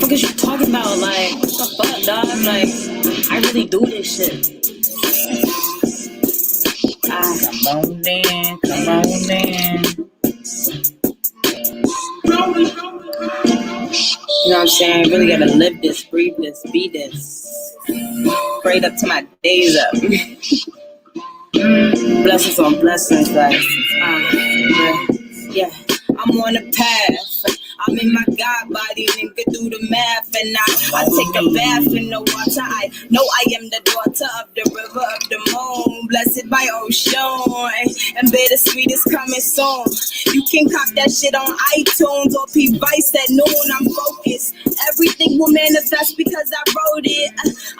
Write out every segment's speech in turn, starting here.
What is you talking about? Like, what the fuck, dog? Like, I really do this shit. Come on in, come on in. You know what I'm saying? Really gotta live this, breathe this, be this. Prayed up to my days up. Blessings on blessings, like, yeah. I'm on a path. I'm in my God body, nigga, do the math. And I take a bath in the water. I know I am the daughter of the river of the moon, blessed by ocean. And bittersweet is coming soon. You can cop that shit on iTunes or P-Vice at noon. I'm focused. Everything will manifest because I wrote it.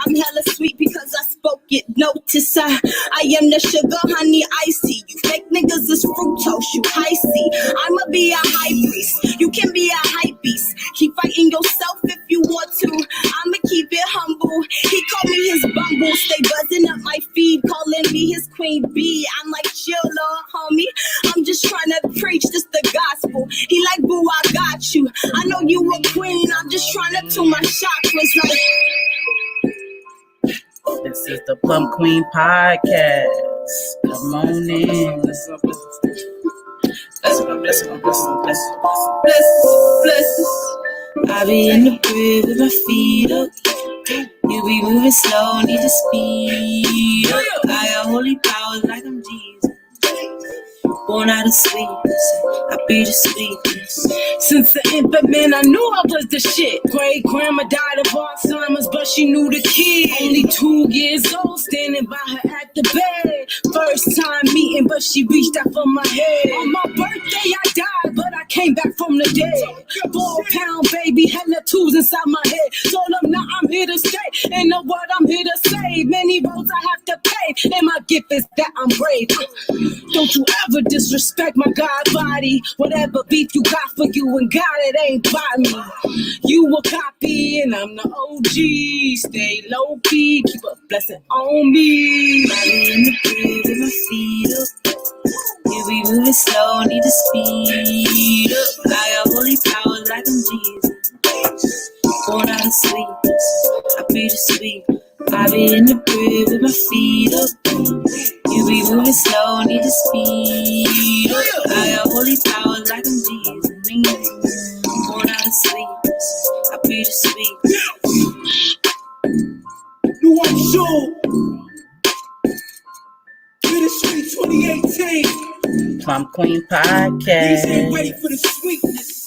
I'm hella sweet because I spoke it. Notice I am the sugar, honey, icy. You fake niggas is fructose, you icy. I'ma be a high priest. You can be a hype beast. Keep fighting yourself if you want to. I'ma keep it humble. He called me his bumble. Stay buzzing up my feed, calling me his queen bee. I'm like, chill, Lord, homie. I'm just trying to preach just the gospel. He like, boo, I got you. I know you a queen. I'm just trying to tune my chakras like. This is the P.L.U.M.P Queen Podcast. Come on in. Bless. I be in the crib with my feet up. You be moving slow, need to speed up. I got holy powers like I'm Jesus. Born out of sweetness, I be the sweetness. Since the infant, man, I knew I was the shit. Great grandma died of Alzheimer's, but she knew the kid. Only 2 years old, standing by her at the bed. First time meeting, but she reached out for my head. On my birthday, I died, but I came back from the dead. 4-pound baby, hella tools inside my head. Told them now I'm here to stay. Ain't no word I'm here to save. Many roads I have to pave, and my gift is that I'm brave. Don't you ever disrespect my God body. Whatever beef you got for you and God, it ain't by me. You a copy and I'm the OG. Stay low key, keep a blessing on me. Body in the crib with my feet up. You be moving slow, need to speed up. I got holy powers like I'm Jesus. Born out of sweetness, I be the sweet. I be in the crib with my feet up. You be moving slow, need to speed up. I got holy powers like I'm Jesus. Born out of sweetness, I be the sweet. You want show? To the street 2018. P.L.U.M.P Queen Niggas ain't Podcast. ready for the sweetness.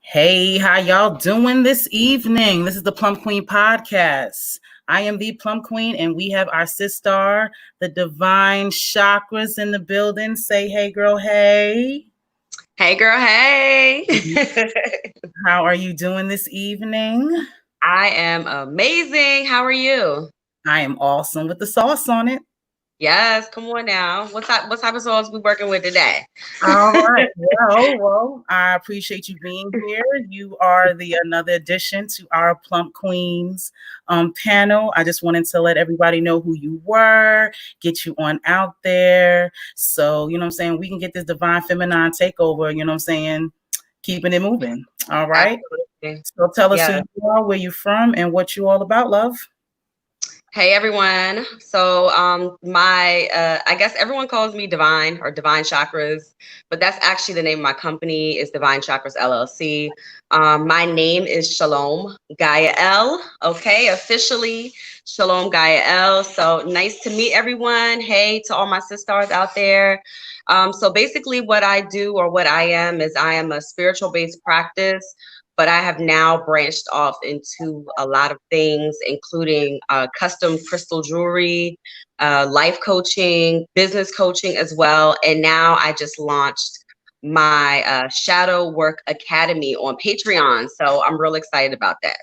Hey, how y'all doing this evening? This is the P.L.U.M.P Queen Podcast. I am the P.L.U.M.P Queen, and we have our Sistar, the Divine Chakras, in the building. Say hey, girl, hey. Hey, girl, hey. How are you doing this evening? I am amazing. How are you? I am awesome with the sauce on it. Yes, come on now. What type of sauce we working with today? All right. Well, I appreciate you being here. You are another addition to our P.L.U.M.P Queens panel. I just wanted to let everybody know who you were, get you on out there. So, you know what I'm saying, we can get this divine feminine takeover, you know what I'm saying, keeping it moving. All right. Absolutely. So tell us who you are, where you from, and what you all about, love. Hey, everyone. So I guess everyone calls me Divine or Divine Chakras, but that's actually the name of my company is Divine Chakras LLC. My name is Shalom Gaia L. Okay, officially Shalom Gaia L. So nice to meet everyone. Hey to all my sisters out there. So basically what I do or what I am is I am a spiritual based practice, but I have now branched off into a lot of things, including custom crystal jewelry, life coaching, business coaching as well. And now I just launched my Shadow Work Academy on Patreon. So I'm real excited about that.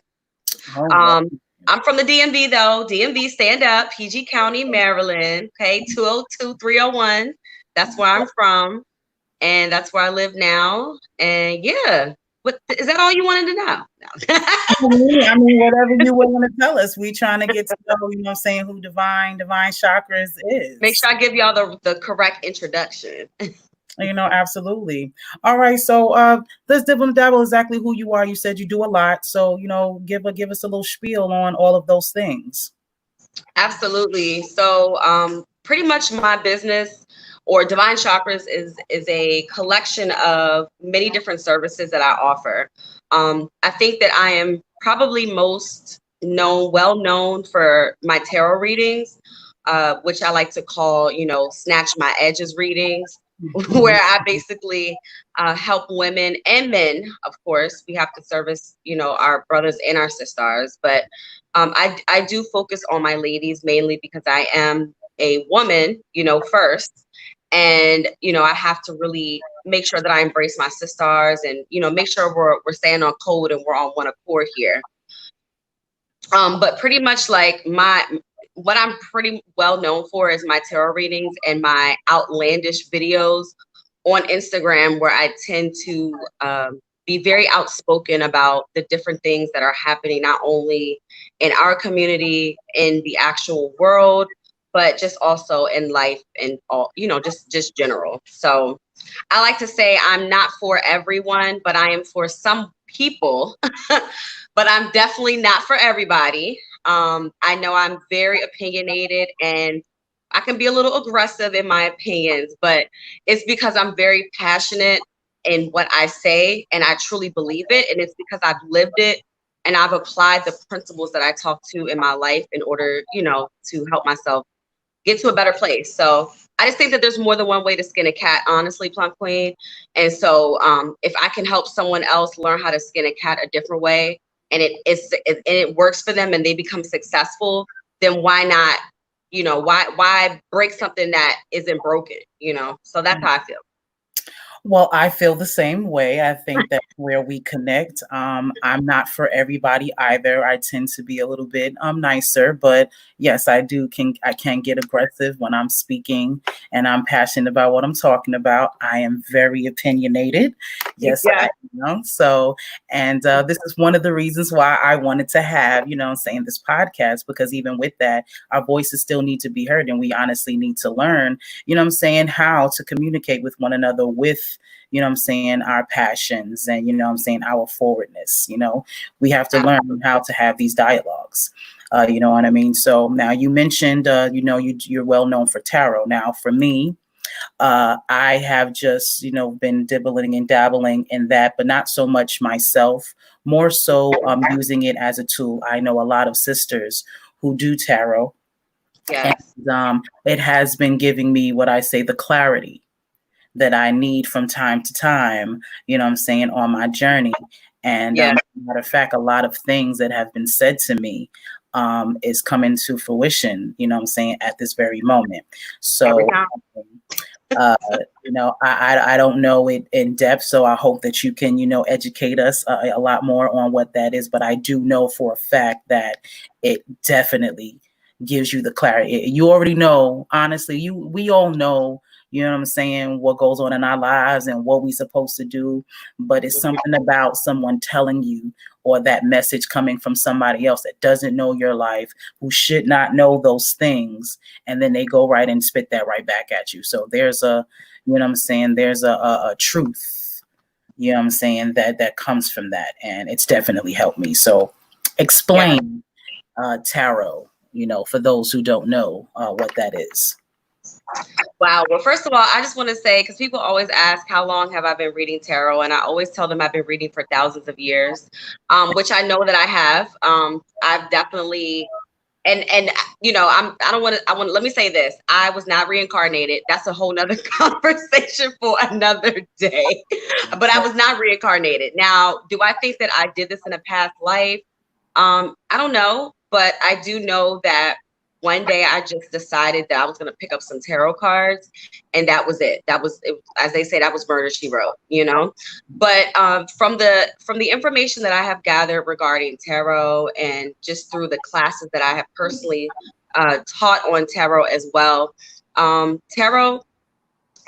I'm from the DMV though. DMV, stand up, PG County, Maryland. Okay, 202-301. That's where I'm from. And that's where I live now. And yeah. What is that all you wanted to know? No. I mean, whatever you want to tell us. We trying to get to know, you know what I'm saying, who Divine Chakras is. Make sure I give y'all the correct introduction. Absolutely. All right. So let's dibble and dabble exactly who you are. You said you do a lot. So, give us a little spiel on all of those things. Absolutely. So, pretty much my business or Divine Chakras is a collection of many different services that I offer. I think that I am probably most well known for my tarot readings, which I like to call, snatch my edges readings, where I basically help women and men. Of course, we have to service, our brothers and our sisters, but I do focus on my ladies mainly because I am a woman, first. And, I have to really make sure that I embrace my sisters and, make sure we're staying on code and we're on one accord here. But pretty much like what I'm pretty well known for is my tarot readings and my outlandish videos on Instagram, where I tend to be very outspoken about the different things that are happening, not only in our community, in the actual world, but just also in life and all, just general. So I like to say I'm not for everyone, but I am for some people, but I'm definitely not for everybody. I know I'm very opinionated and I can be a little aggressive in my opinions, but it's because I'm very passionate in what I say and I truly believe it. And it's because I've lived it and I've applied the principles that I talk to in my life in order, to help myself get to a better place. So I just think that there's more than one way to skin a cat, honestly, Plum Queen. And so if I can help someone else learn how to skin a cat a different way, and it works for them and they become successful, then why not, why break something that isn't broken, So that's how I feel. Well, I feel the same way. I think that's where we connect. I'm not for everybody either. I tend to be a little bit nicer, but yes, I can get aggressive when I'm speaking and I'm passionate about what I'm talking about. I am very opinionated. Yes, Yeah. I am. So, and this is one of the reasons why I wanted to have, saying this podcast, because even with that, our voices still need to be heard and we honestly need to learn, how to communicate with one another with our passions and, our forwardness. We have to learn how to have these dialogues. You know what I mean? So now you mentioned, you're well known for tarot. Now for me, I have just, been dibbling and dabbling in that, but not so much myself, more so using it as a tool. I know a lot of sisters who do tarot. Yes. And it has been giving me what I say, the clarity that I need from time to time, on my journey. And matter of fact, a lot of things that have been said to me is coming to fruition, at this very moment. So, I don't know it in depth, so I hope that you can, educate us a lot more on what that is. But I do know for a fact that it definitely gives you the clarity. You already know, honestly, we all know, what goes on in our lives and what we're supposed to do. But it's something about someone telling you, or that message coming from somebody else that doesn't know your life, who should not know those things. And then they go right and spit that right back at you. So there's there's a truth, that comes from that. And it's definitely helped me. So explain tarot, for those who don't know what that is. Wow. Well, first of all, I just want to say, because people always ask, how long have I been reading tarot? And I always tell them I've been reading for thousands of years, which I know that I have. I've definitely, and let me say this. I was not reincarnated. That's a whole nother conversation for another day, but I was not reincarnated. Now, do I think that I did this in a past life? I don't know, but I do know that one day I just decided that I was going to pick up some tarot cards, and that was it. That was, as they say, that was murder she wrote, But from the information that I have gathered regarding tarot, and just through the classes that I have personally taught on tarot as well, tarot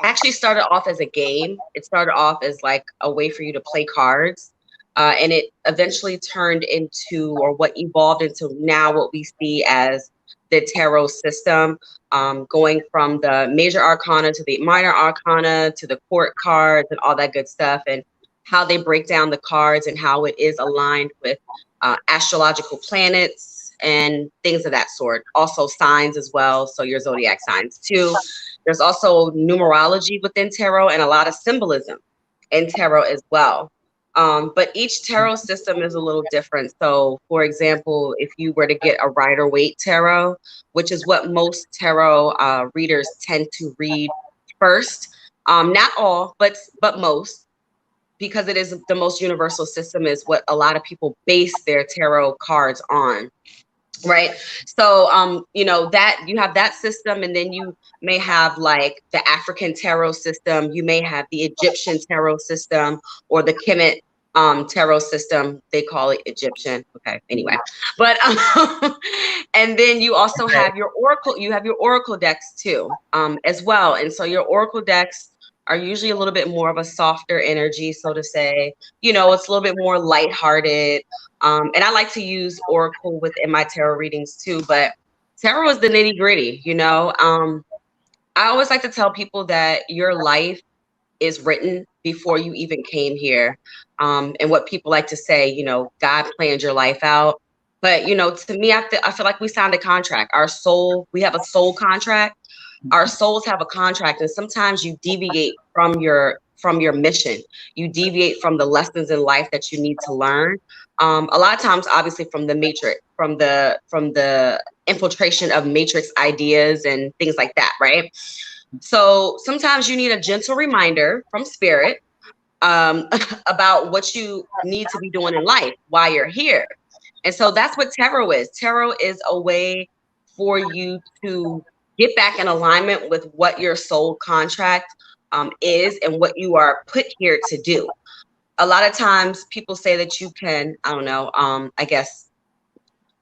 actually started off as a game. It started off as like a way for you to play cards. And it eventually turned into, or what evolved into now, what we see as the tarot system, going from the major arcana to the minor arcana to the court cards and all that good stuff, and how they break down the cards and how it is aligned with astrological planets and things of that sort. Also signs as well, so your zodiac signs too. There's also numerology within tarot and a lot of symbolism in tarot as well. But each tarot system is a little different. So, for example, if you were to get a Rider-Waite tarot, which is what most tarot readers tend to read first, not all, but most, because it is the most universal system, is what a lot of people base their tarot cards on. Right. So, you know, that you have that system, and then you may have like the African tarot system. You may have the Egyptian tarot system or the Kemet tarot system. They call it Egyptian. Okay. Anyway, but and then you also have your oracle. You have your oracle decks too, as well. And so your oracle decks are usually a little bit more of a softer energy, so to say. You know, it's a little bit more lighthearted. And I like to use oracle within my tarot readings too, but tarot is the nitty gritty, you know. I always like to tell people that your life is written before you even came here. And what people like to say, you know, God planned your life out. But, you know, to me, I feel like we signed a contract. Our soul, we have a soul contract. Our souls have a contract, and sometimes you deviate from your mission. You deviate from the lessons in life that you need to learn. A lot of times, obviously, from the matrix, from the infiltration of matrix ideas and things like that, right? So sometimes you need a gentle reminder from spirit about what you need to be doing in life while you're here. And so that's what tarot is. Tarot is a way for you to get back in alignment with what your soul contract is and what you are put here to do. A lot of times people say that you can, I don't know, I guess,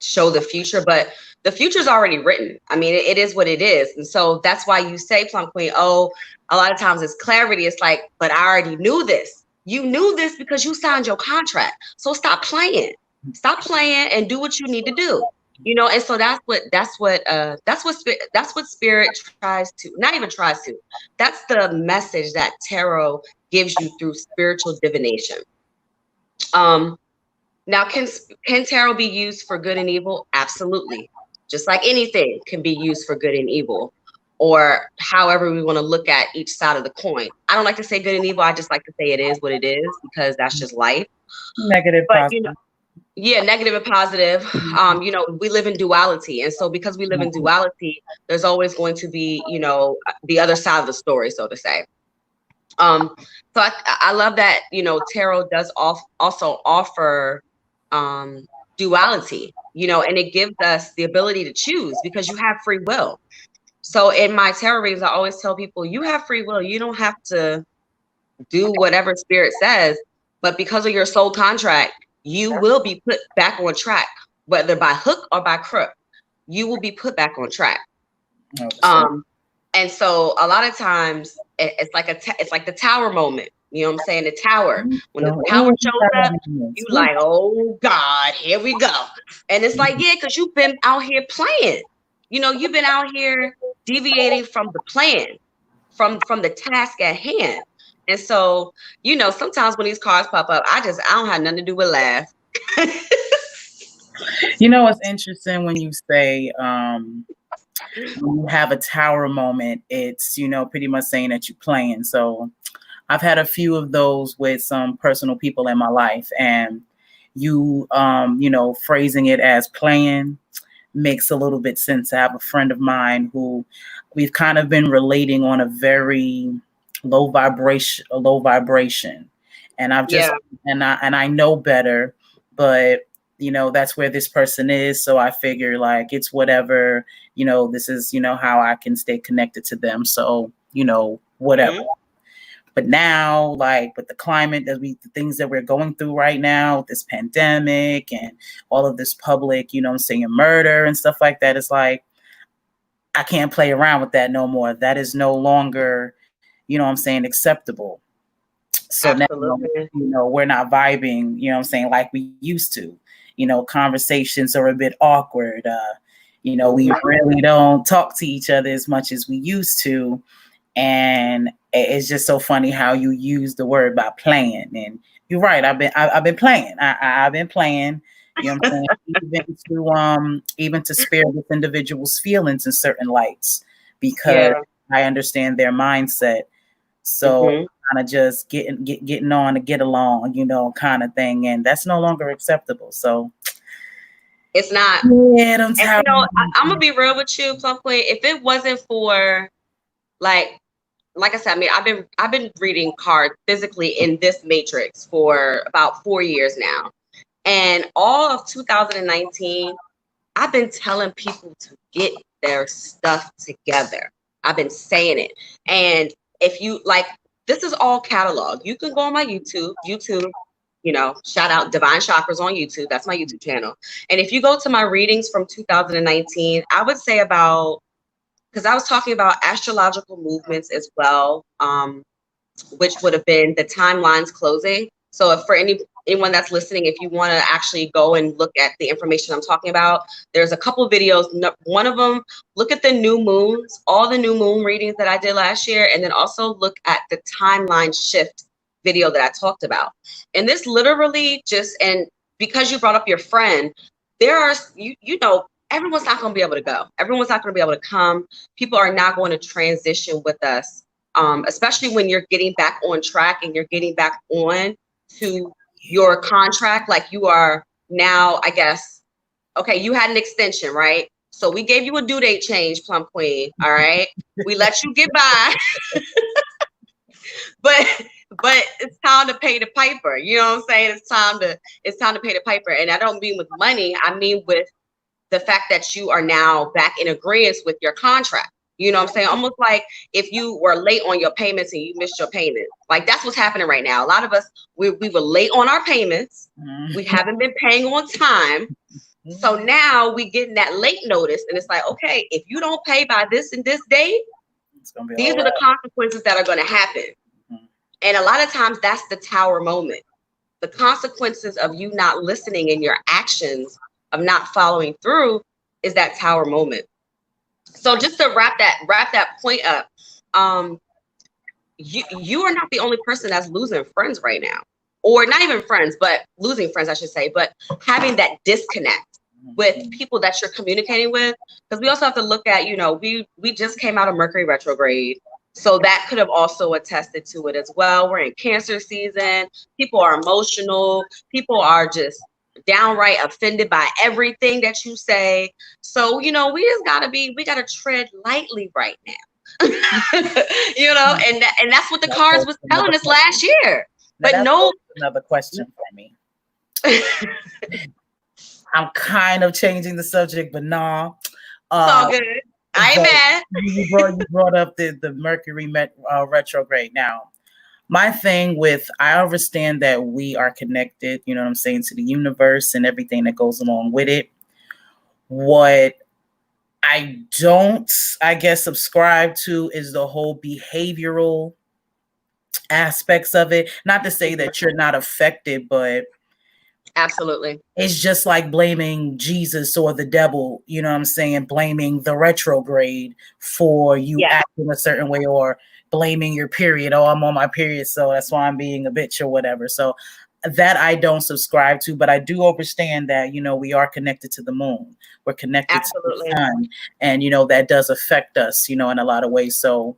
show the future, but the future is already written. I mean, it is what it is. And so that's why you say, Plum Queen, oh, a lot of times it's clarity. It's like, but I already knew this. You knew this because you signed your contract. So stop playing. Stop playing and do what you need to do. You know, and so that's what spirit tries to, not even tries to. That's the message that tarot gives you through spiritual divination. Now, can tarot be used for good and evil? Absolutely. Just like anything can be used for good and evil, or however we want to look at each side of the coin. I don't like to say good and evil. I just like to say it is what it is, because that's just life. Negative, but positive. you know, yeah, negative and positive. You know, we live in duality, and so because we live in duality, there's always going to be, you know, the other side of the story, so to say. So I love that, you know, tarot does also offer duality, you know, and it gives us the ability to choose, because you have free will. So in my tarot readings, I always tell people, you have free will. You don't have to do whatever spirit says, but because of your soul contract, you will be put back on track, whether by hook or by crook. You will be put back on track. And so a lot of times it's like the tower moment. You know what I'm saying? The tower. When the tower shows up, you like, oh God, here we go. And it's like, yeah, because you've been out here playing. You know, you've been out here deviating from the plan, from the task at hand. And so, you know, sometimes when these cards pop up, I don't have nothing to do but laugh. You know, it's interesting when you say when you have a tower moment, it's, you know, pretty much saying that you're playing. So I've had a few of those with some personal people in my life, and you know, phrasing it as playing makes a little bit sense. I have a friend of mine who we've kind of been relating on a very low vibration, and I've just and I know better, but you know, that's where this person is. So I figure like it's whatever, you know, this is, you know, how I can stay connected to them. So, you know, whatever. Mm-hmm. But now, like with the climate the things that we're going through right now, this pandemic and all of this public, you know, saying murder and stuff like that, it's like, I can't play around with that no more. That is no longer, you know what I'm saying, acceptable. So absolutely. Now, you know, we're not vibing, you know what I'm saying, like we used to. You know, conversations are a bit awkward. You know, we really don't talk to each other as much as we used to. And it's just so funny how you use the word about playing. And you're right. I've been playing. I've been playing. You know what I'm saying? Even to spare this individual's feelings in certain lights, because I understand their mindset. So kind of just getting on to get along, you know, kind of thing, and that's no longer acceptable. So it's not. Yeah, don't tell you know, I'm gonna be real with you, Plum Queen. If it wasn't for like I said, I mean, I've been reading cards physically in this matrix for about 4 years now. And all of 2019, I've been telling people to get their stuff together. I've been saying it. And if you like, this is all catalog. You can go on my YouTube, you know, shout out Divine Chakras on YouTube. That's my YouTube channel. And if you go to my readings from 2019, I would say about, because I was talking about astrological movements as well, which would have been the timelines closing. So if for anyone that's listening, if you want to actually go and look at the information I'm talking about, there's a couple of videos. One of them, look at the new moons, all the new moon readings that I did last year, and then also look at the timeline shift video that I talked about. And this literally just, and because you brought up your friend, there are, you know, everyone's not going to be able to go. Everyone's not going to be able to come. People are not going to transition with us, especially when you're getting back on track and you're getting back on to your contract. Like you are now, I guess, okay, you had an extension, right? So we gave you a due date change, Plum Queen, all right? We let you get by. But it's time to pay the piper. You know what I'm saying? It's time to pay the piper. And I don't mean with money, I mean with the fact that you are now back in agreement with your contract. You know what I'm saying? Almost like if you were late on your payments and you missed your payment. Like that's what's happening right now. A lot of us, we were late on our payments. We haven't been paying on time. So now we getting that late notice. And it's like, okay, if you don't pay by this and this date, these are the consequences that are going to happen. And a lot of times that's the tower moment. The consequences of you not listening and your actions of not following through is that tower moment. So just to wrap that point up, you are not the only person that's losing friends right now, or not even friends, but losing friends, I should say, but having that disconnect with people that you're communicating with. Because we also have to look at, you know, we just came out of Mercury retrograde. So that could have also attested to it as well. We're in Cancer season. People are emotional. People are just downright offended by everything that you say. So, you know, we gotta tread lightly right now. You know, and that's what the cards was telling us last year. But no, another question for me. I'm kind of changing the subject, but nah. It's all good. I ain't mad. You brought up the Mercury retrograde. Now, my thing with, I understand that we are connected, you know what I'm saying, to the universe and everything that goes along with it. What I don't, I guess, subscribe to is the whole behavioral aspects of it. Not to say that you're not affected, but absolutely, it's just like blaming Jesus or the devil, you know what I'm saying, blaming the retrograde for you acting a certain way, or blaming your period. Oh, I'm on my period, so that's why I'm being a bitch or whatever. So that I don't subscribe to, but I do understand that, you know, we are connected to the moon. We're connected to the sun, and, you know, that does affect us, you know, in a lot of ways. So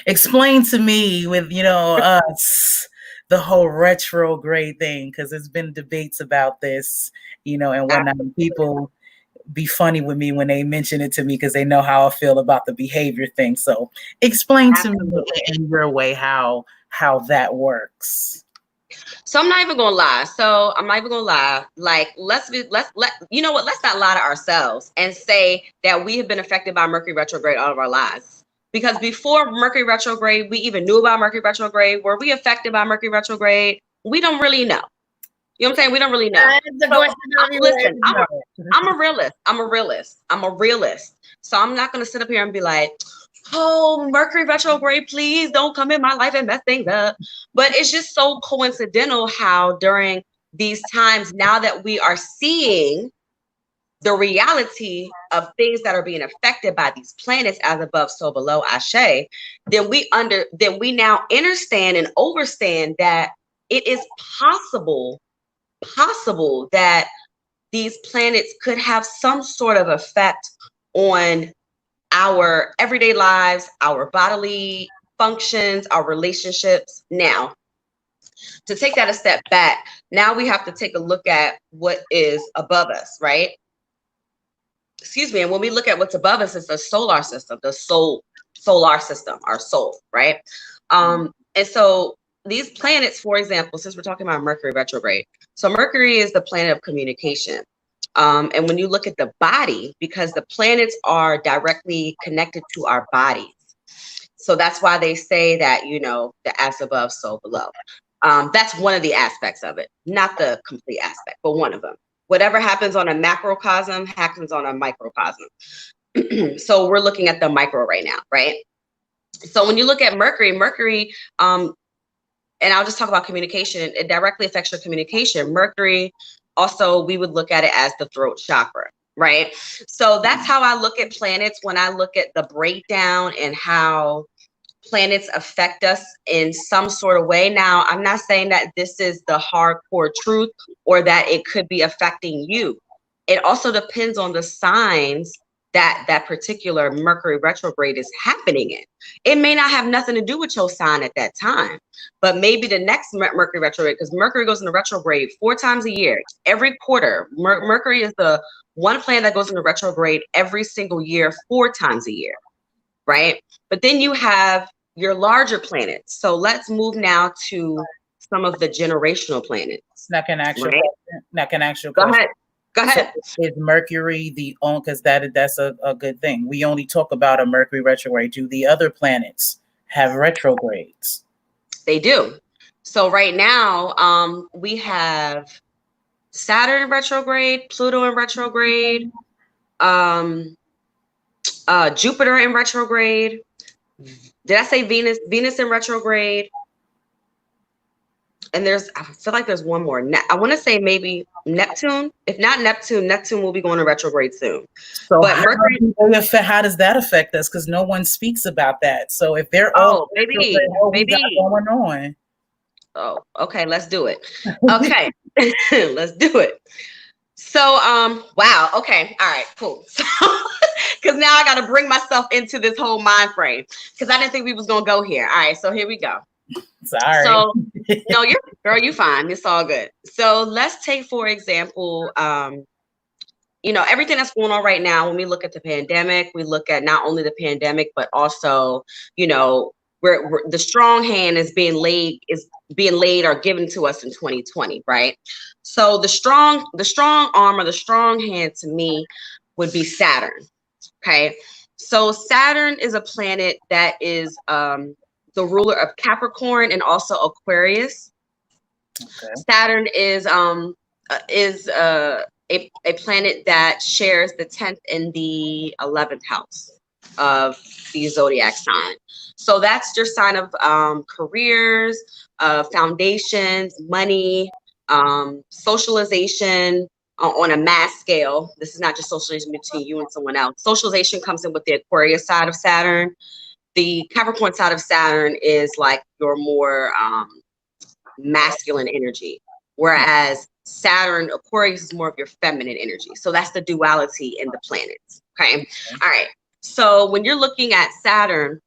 explain to me with, you know, us, the whole retrograde thing, because there's been debates about this, you know, and whatnot. People be funny with me when they mention it to me because they know how I feel about the behavior thing. So explain to me in your way how that works. So I'm not even gonna lie. Like, let's you know what? Let's not lie to ourselves and say that we have been affected by Mercury retrograde all of our lives. Because before Mercury retrograde, we even knew about Mercury retrograde. Were we affected by Mercury retrograde? We don't really know. You know what I'm saying? We don't really know. Listen, I'm a realist. So I'm not going to sit up here and be like, oh, Mercury retrograde, please don't come in my life and mess things up. But it's just so coincidental how during these times, now that we are seeing the reality of things that are being affected by these planets, as above, so below, Ashe, then we now understand and overstand that it is possible that these planets could have some sort of effect on our everyday lives, our bodily functions, our relationships. Now, to take that a step back, now we have to take a look at what is above us, right? Excuse me. And when we look at what's above us, it's the solar system, solar system, our soul, right? And so these planets, for example, since we're talking about Mercury retrograde, so Mercury is the planet of communication. And when you look at the body, because the planets are directly connected to our bodies. So that's why they say that, you know, the as above, so below. That's one of the aspects of it, not the complete aspect, but one of them. Whatever happens on a macrocosm happens on a microcosm. So we're looking at the micro right now, right? So when you look at Mercury, and I'll just talk about communication, it directly affects your communication. Mercury, also, we would look at it as the throat chakra, right? So that's how I look at planets when I look at the breakdown and how planets affect us in some sort of way. Now, I'm not saying that this is the hardcore truth or that it could be affecting you. It also depends on the signs that particular Mercury retrograde is happening in. It may not have nothing to do with your sign at that time, but maybe the next Mercury retrograde, because Mercury goes into retrograde 4 times a year, every quarter. Mercury is the one planet that goes into retrograde every single year, 4 times a year, right? But then you have your larger planets. So let's move now to some of the generational planets. Now can I ask you a Right? question? Now can I ask you a Go question? ahead. Go ahead. So is Mercury the only, because that's a good thing. We only talk about a Mercury retrograde. Do the other planets have retrogrades? They do. So right now, we have Saturn in retrograde, Pluto in retrograde, Jupiter in retrograde. Did I say Venus? Venus in retrograde. And I feel like there's one more. I want to say maybe Neptune. If not Neptune, Neptune will be going to retrograde soon. So But Mercury, how does that affect us? Because no one speaks about that. So if they're maybe. going on. Oh, okay, let's do it. Okay, let's do it. So, wow. Okay, all right, cool. So, because now I got to bring myself into this whole mind frame because I didn't think we was gonna go here. All right, so here we go. Sorry. So, no, you're fine. It's all good. So let's take, for example, you know, everything that's going on right now. When we look at the pandemic, we look at not only the pandemic, but also, you know, where the strong hand is being laid or given to us in 2020, right? So the strong arm or the strong hand to me would be Saturn. Okay, so Saturn is a planet that is the ruler of Capricorn and also Aquarius. Okay. Saturn is a planet that shares the 10th and the 11th house of the zodiac sign. So that's your sign of careers, foundations, money, socialization on a mass scale. This is not just socialization between you and someone else. Socialization comes in with the Aquarius side of Saturn. The Capricorn side of Saturn is like your more masculine energy, whereas Saturn, Aquarius is more of your feminine energy. So that's the duality in the planets. Okay. All right. So when you're looking at Saturn,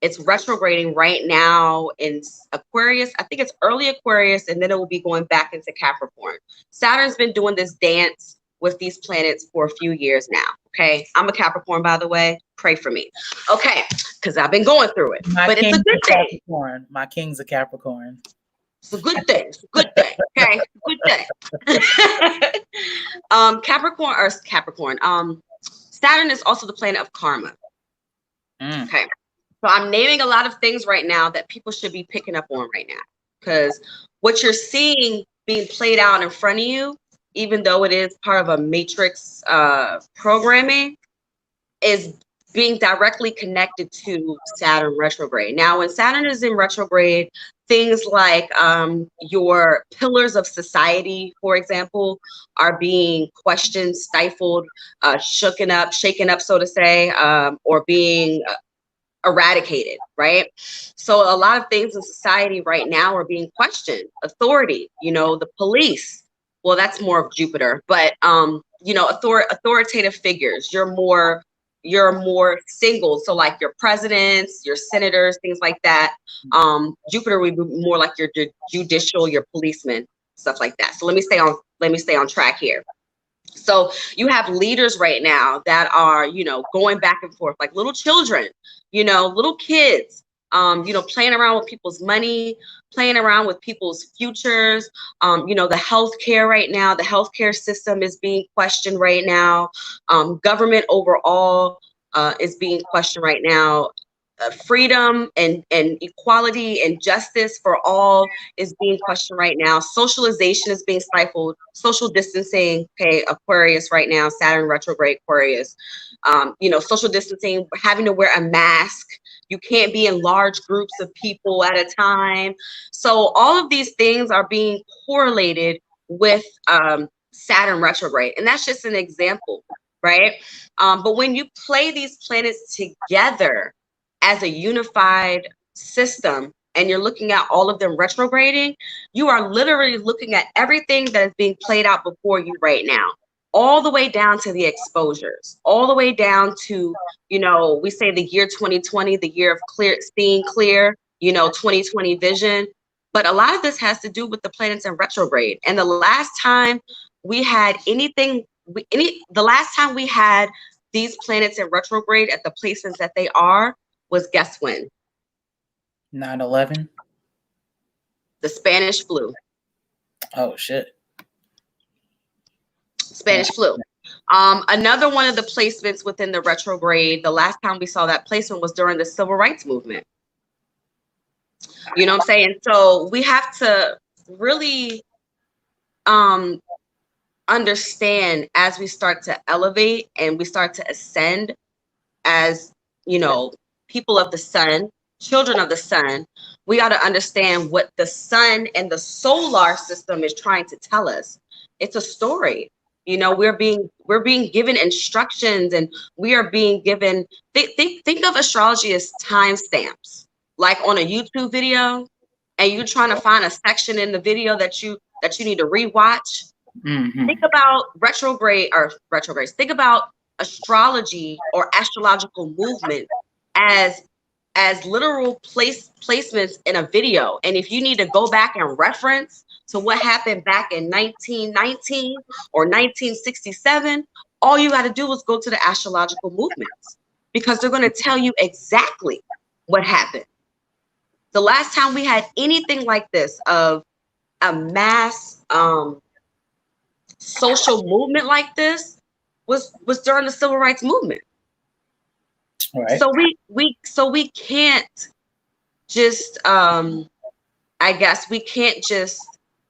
it's retrograding right now in Aquarius. I think it's early Aquarius, and then it will be going back into Capricorn. Saturn's been doing this dance with these planets for a few years now. Okay. I'm a Capricorn, by the way. Pray for me. Okay. Because I've been going through it. But it's a good thing. My king's a Capricorn. It's a good thing. It's a good thing. Okay. Good thing. Capricorn. Saturn is also the planet of karma. Okay. So I'm naming a lot of things right now that people should be picking up on right now, because what you're seeing being played out in front of you, even though it is part of a matrix programming, is being directly connected to Saturn retrograde. Now, when Saturn is in retrograde, things like your pillars of society, for example, are being questioned, stifled, shaken up, so to say, or being eradicated, right? So a lot of things in society right now are being questioned. Authority, the police. Well, that's more of Jupiter, but authoritative figures. You're more single. So like your presidents, your senators, things like that. Jupiter would be more like your judicial, your policemen, stuff like that. So let me stay on track here. So you have leaders right now that are, going back and forth, like little children, little kids, playing around with people's money, playing around with people's futures. The healthcare right now, the healthcare system is being questioned right now. Government overall is being questioned right now. Freedom and equality and justice for all is being questioned right now. Socialization is being stifled. Social distancing, okay, Aquarius right now, Saturn retrograde Aquarius. Social distancing, having to wear a mask. You can't be in large groups of people at a time. So all of these things are being correlated with Saturn retrograde. And that's just an example, right? But when you play these planets together as a unified system, and you're looking at all of them retrograding, you are literally looking at everything that is being played out before you right now, all the way down to the exposures, all the way down to, we say the year 2020, the year of seeing clear, 2020 vision. But a lot of this has to do with the planets in retrograde. And the last time we had the last time we had these planets in retrograde at the places that they are, was guess when? 9/11. The Spanish flu. Oh shit. Spanish flu. Another one of the placements within the retrograde, the last time we saw that placement was during the civil rights movement. You know what I'm saying? So we have to really understand as we start to elevate and we start to ascend as, people of the sun, children of the sun, we got to understand what the sun and the solar system is trying to tell us. It's a story. We're being given instructions, and we are being given, think of astrology as timestamps, like on a YouTube video, and you're trying to find a section in the video that you need to rewatch. Mm-hmm. Think about retrogrades. Think about astrology or astrological movement as literal placements in a video. And if you need to go back and reference to what happened back in 1919 or 1967, all you got to do is go to the astrological movements, because they're going to tell you exactly what happened. The last time we had anything like this, of a mass social movement like this, was during the civil rights movement. Right. So we can't just I guess we can't just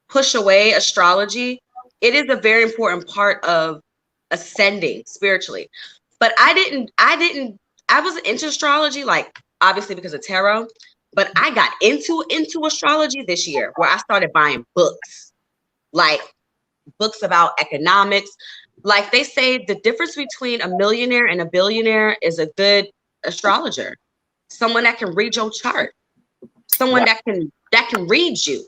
push away astrology. It is a very important part of ascending spiritually. But I wasn't into astrology, like obviously because of tarot, but I got into astrology this year, where I started buying books, like books about economics. Like they say, the difference between a millionaire and a billionaire is a good astrologer, someone that can read your chart, someone that can read you.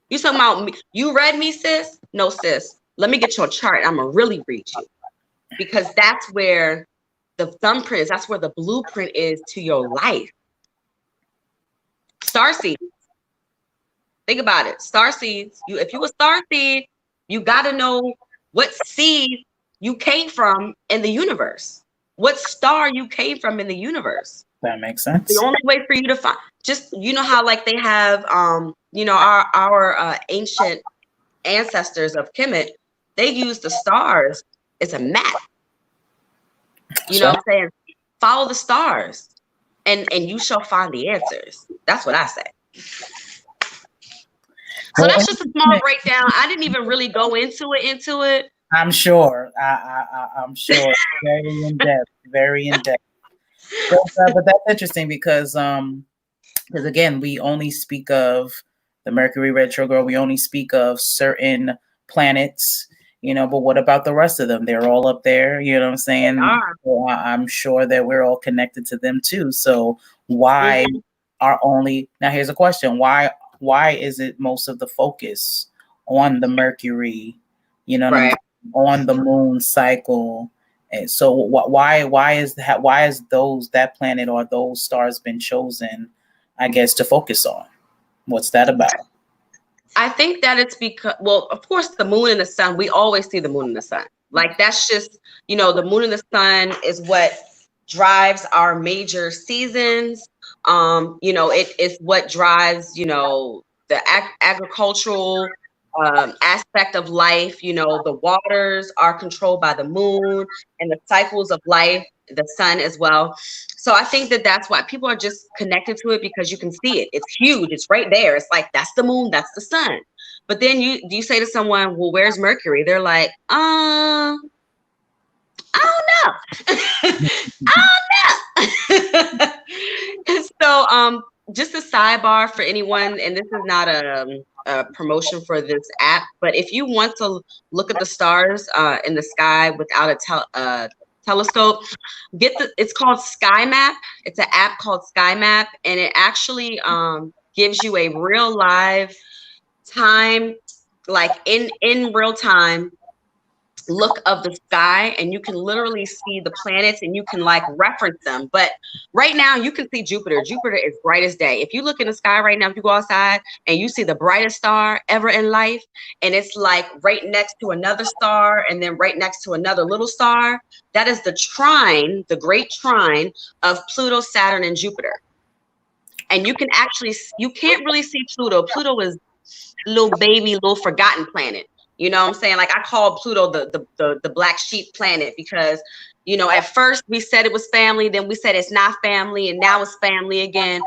You talking about me? You read me, sis? No, sis. Let me get your chart. I'm gonna really read you, because that's where the thumbprint is. That's where the blueprint is to your life. Star seeds. Think about it. Star seeds. If you a star seed, you got to know what seed you came from in the universe, what star you came from in the universe. That makes sense. The only way for you to find, just, how like they have, our ancient ancestors of Kemet, they use the stars as a map. You know what I'm saying? Follow the stars, and you shall find the answers. That's what I say. So that's just a small breakdown. I didn't even really go into it. I'm sure. I'm sure. Very in depth. Very in depth. But that's interesting because again, we only speak of the Mercury retrograde. We only speak of certain planets, but what about the rest of them? They're all up there. You know what I'm saying? So I'm sure that we're all connected to them too. So why are only now? Here's a question: Why is it most of the focus on the Mercury? Right. On the moon cycle. And so why is that planet or those stars been chosen, I guess, to focus on? What's that about? I think that it's because, well, of course, the moon and the sun, we always see the moon and the sun. Like, that's just, the moon and the sun is what drives our major seasons. It is what drives, the agricultural aspect of life. The waters are controlled by the moon and the cycles of life, the sun as well. So I think that that's why people are just connected to it, because you can see it. It's huge. It's right there. It's like, that's the moon, that's the sun. But then you say to someone, well, where's Mercury? They're like, I don't know. I don't know. So just a sidebar for anyone, and this is not a promotion for this app, but if you want to look at the stars in the sky without a telescope, it's called Sky Map. It's an app called Sky Map, and it actually gives you a real live time, like in real time look of the sky, and you can literally see the planets and you can like reference them. But right now you can see Jupiter. Jupiter is bright as day. If you look in the sky right now, if you go outside and you see the brightest star ever in life, and it's like right next to another star and then right next to another little star, that is the trine, the great trine of Pluto, Saturn, and Jupiter. And you can't really see Pluto. Pluto is little baby, little forgotten planet. You know what I'm saying? Like, I call Pluto the black sheep planet, because, at first we said it was family, then we said it's not family, and now it's family again.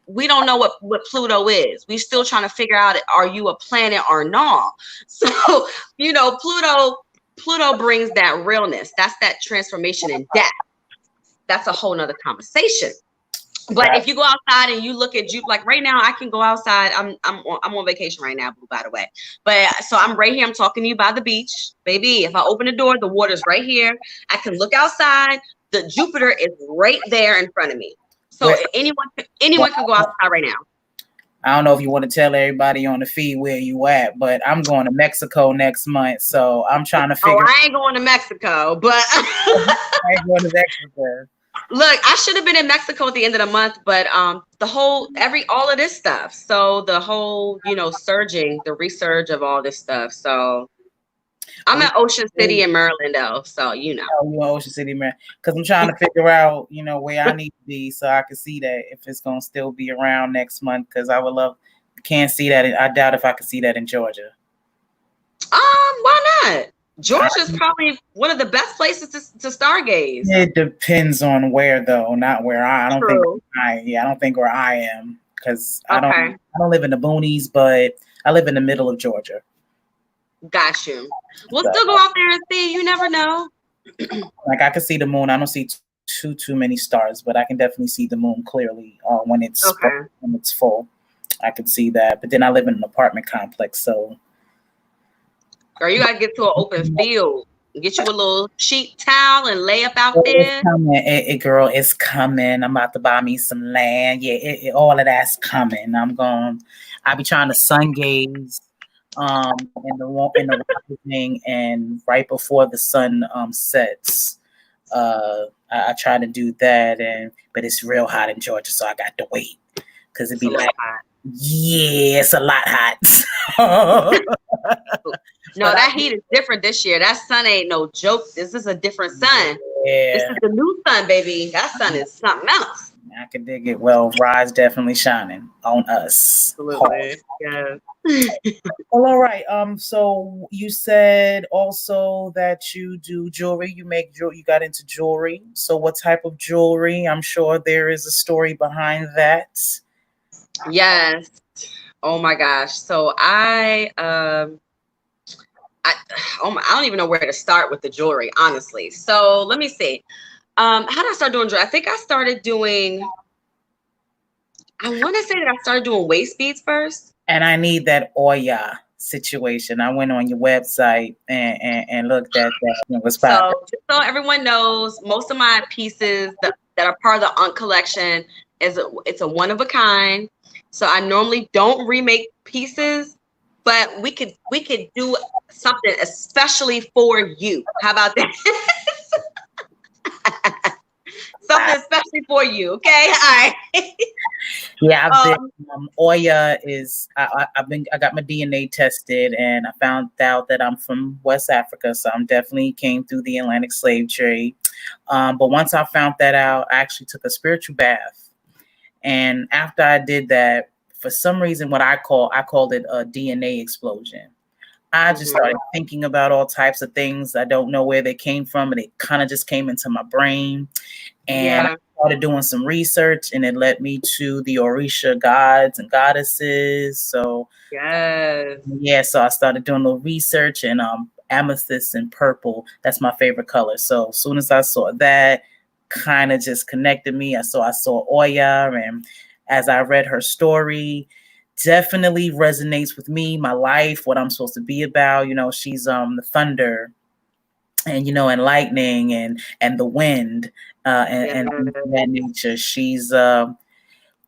We don't know what Pluto is. We're still trying to figure out, are you a planet or not? So, Pluto brings that realness. That's that transformation in depth. That's a whole nother conversation. But if you go outside and you look at Jupiter, like right now, I can go outside. I'm on vacation right now, by the way. But so I'm right here. I'm talking to you by the beach, baby. If I open the door, the water's right here. I can look outside. The Jupiter is right there in front of me. So anyone can go outside right now. I don't know if you want to tell everybody on the feed where you at, but I'm going to Mexico next month, so I'm trying to figure. Oh, I ain't going to Mexico, but I ain't going to Mexico. Look, I should have been in Mexico at the end of the month, but all of this stuff. So the whole, surging, the resurge of all this stuff. So I'm at Ocean City in Maryland, though. So Oh, you in Ocean City, Maryland? Because I'm trying to figure out, where I need to be so I can see that if it's gonna still be around next month. Because I would love, can't see that. I doubt if I could see that in Georgia. Why not? Georgia is probably one of the best places to stargaze. It depends on where, though, not where I don't think where I am, because I don't live in the boonies, but I live in the middle of Georgia. Got you. We'll still go out there and see. You never know. Like, I can see the moon. I don't see too many stars, but I can definitely see the moon clearly when it's full. I can see that. But then I live in an apartment complex, so. Girl, you gotta get to an open field. Get you a little cheap towel and lay up out there. It's coming. Girl, it's coming. I'm about to buy me some land. Yeah, all of that's coming. I'll be trying to sun gaze in the rising, and right before the sun sets. I try to do that, but it's real hot in Georgia, so I got to wait because it'd be like hot. Yeah, it's a lot hot. No, that heat is different this year. That sun ain't no joke. This is a different sun. Yeah. This is the new sun, baby. That sun is something else. I can dig it. Well, Rise definitely shining on us. Absolutely. Yeah. Well, all right. So you said also that you do jewelry. You got into jewelry. So what type of jewelry? I'm sure there is a story behind that. Yes. Oh my gosh. So I don't even know where to start with the jewelry, honestly. So let me see. How did I start doing jewelry? I think I started doing. I want to say that I started doing waist beads first. And I need that Oya situation. I went on your website and looked at that and it was So popping. just so everyone knows, most of my pieces that are part of the UNC collection it's a one of a kind. So I normally don't remake pieces, but we could do something especially for you. How about that? Something especially for you. Okay. All right. Yeah, I've been. Oya is. I got my DNA tested, and I found out that I'm from West Africa, so I'm definitely came through the Atlantic slave trade. But once I found that out, I actually took a spiritual bath, and after I did that, for some reason, I called it a DNA explosion. I just started thinking about all types of things. I don't know where they came from, and it kind of just came into my brain. And I started doing some research, and it led me to the Orisha gods and goddesses. So so I started doing a little research, and amethyst and purple, that's my favorite color. So as soon as I saw that, kind of just connected me. I saw Oya, and as I read her story, definitely resonates with me, my life, what I'm supposed to be about. She's the thunder and and lightning and the wind and that nature. She's how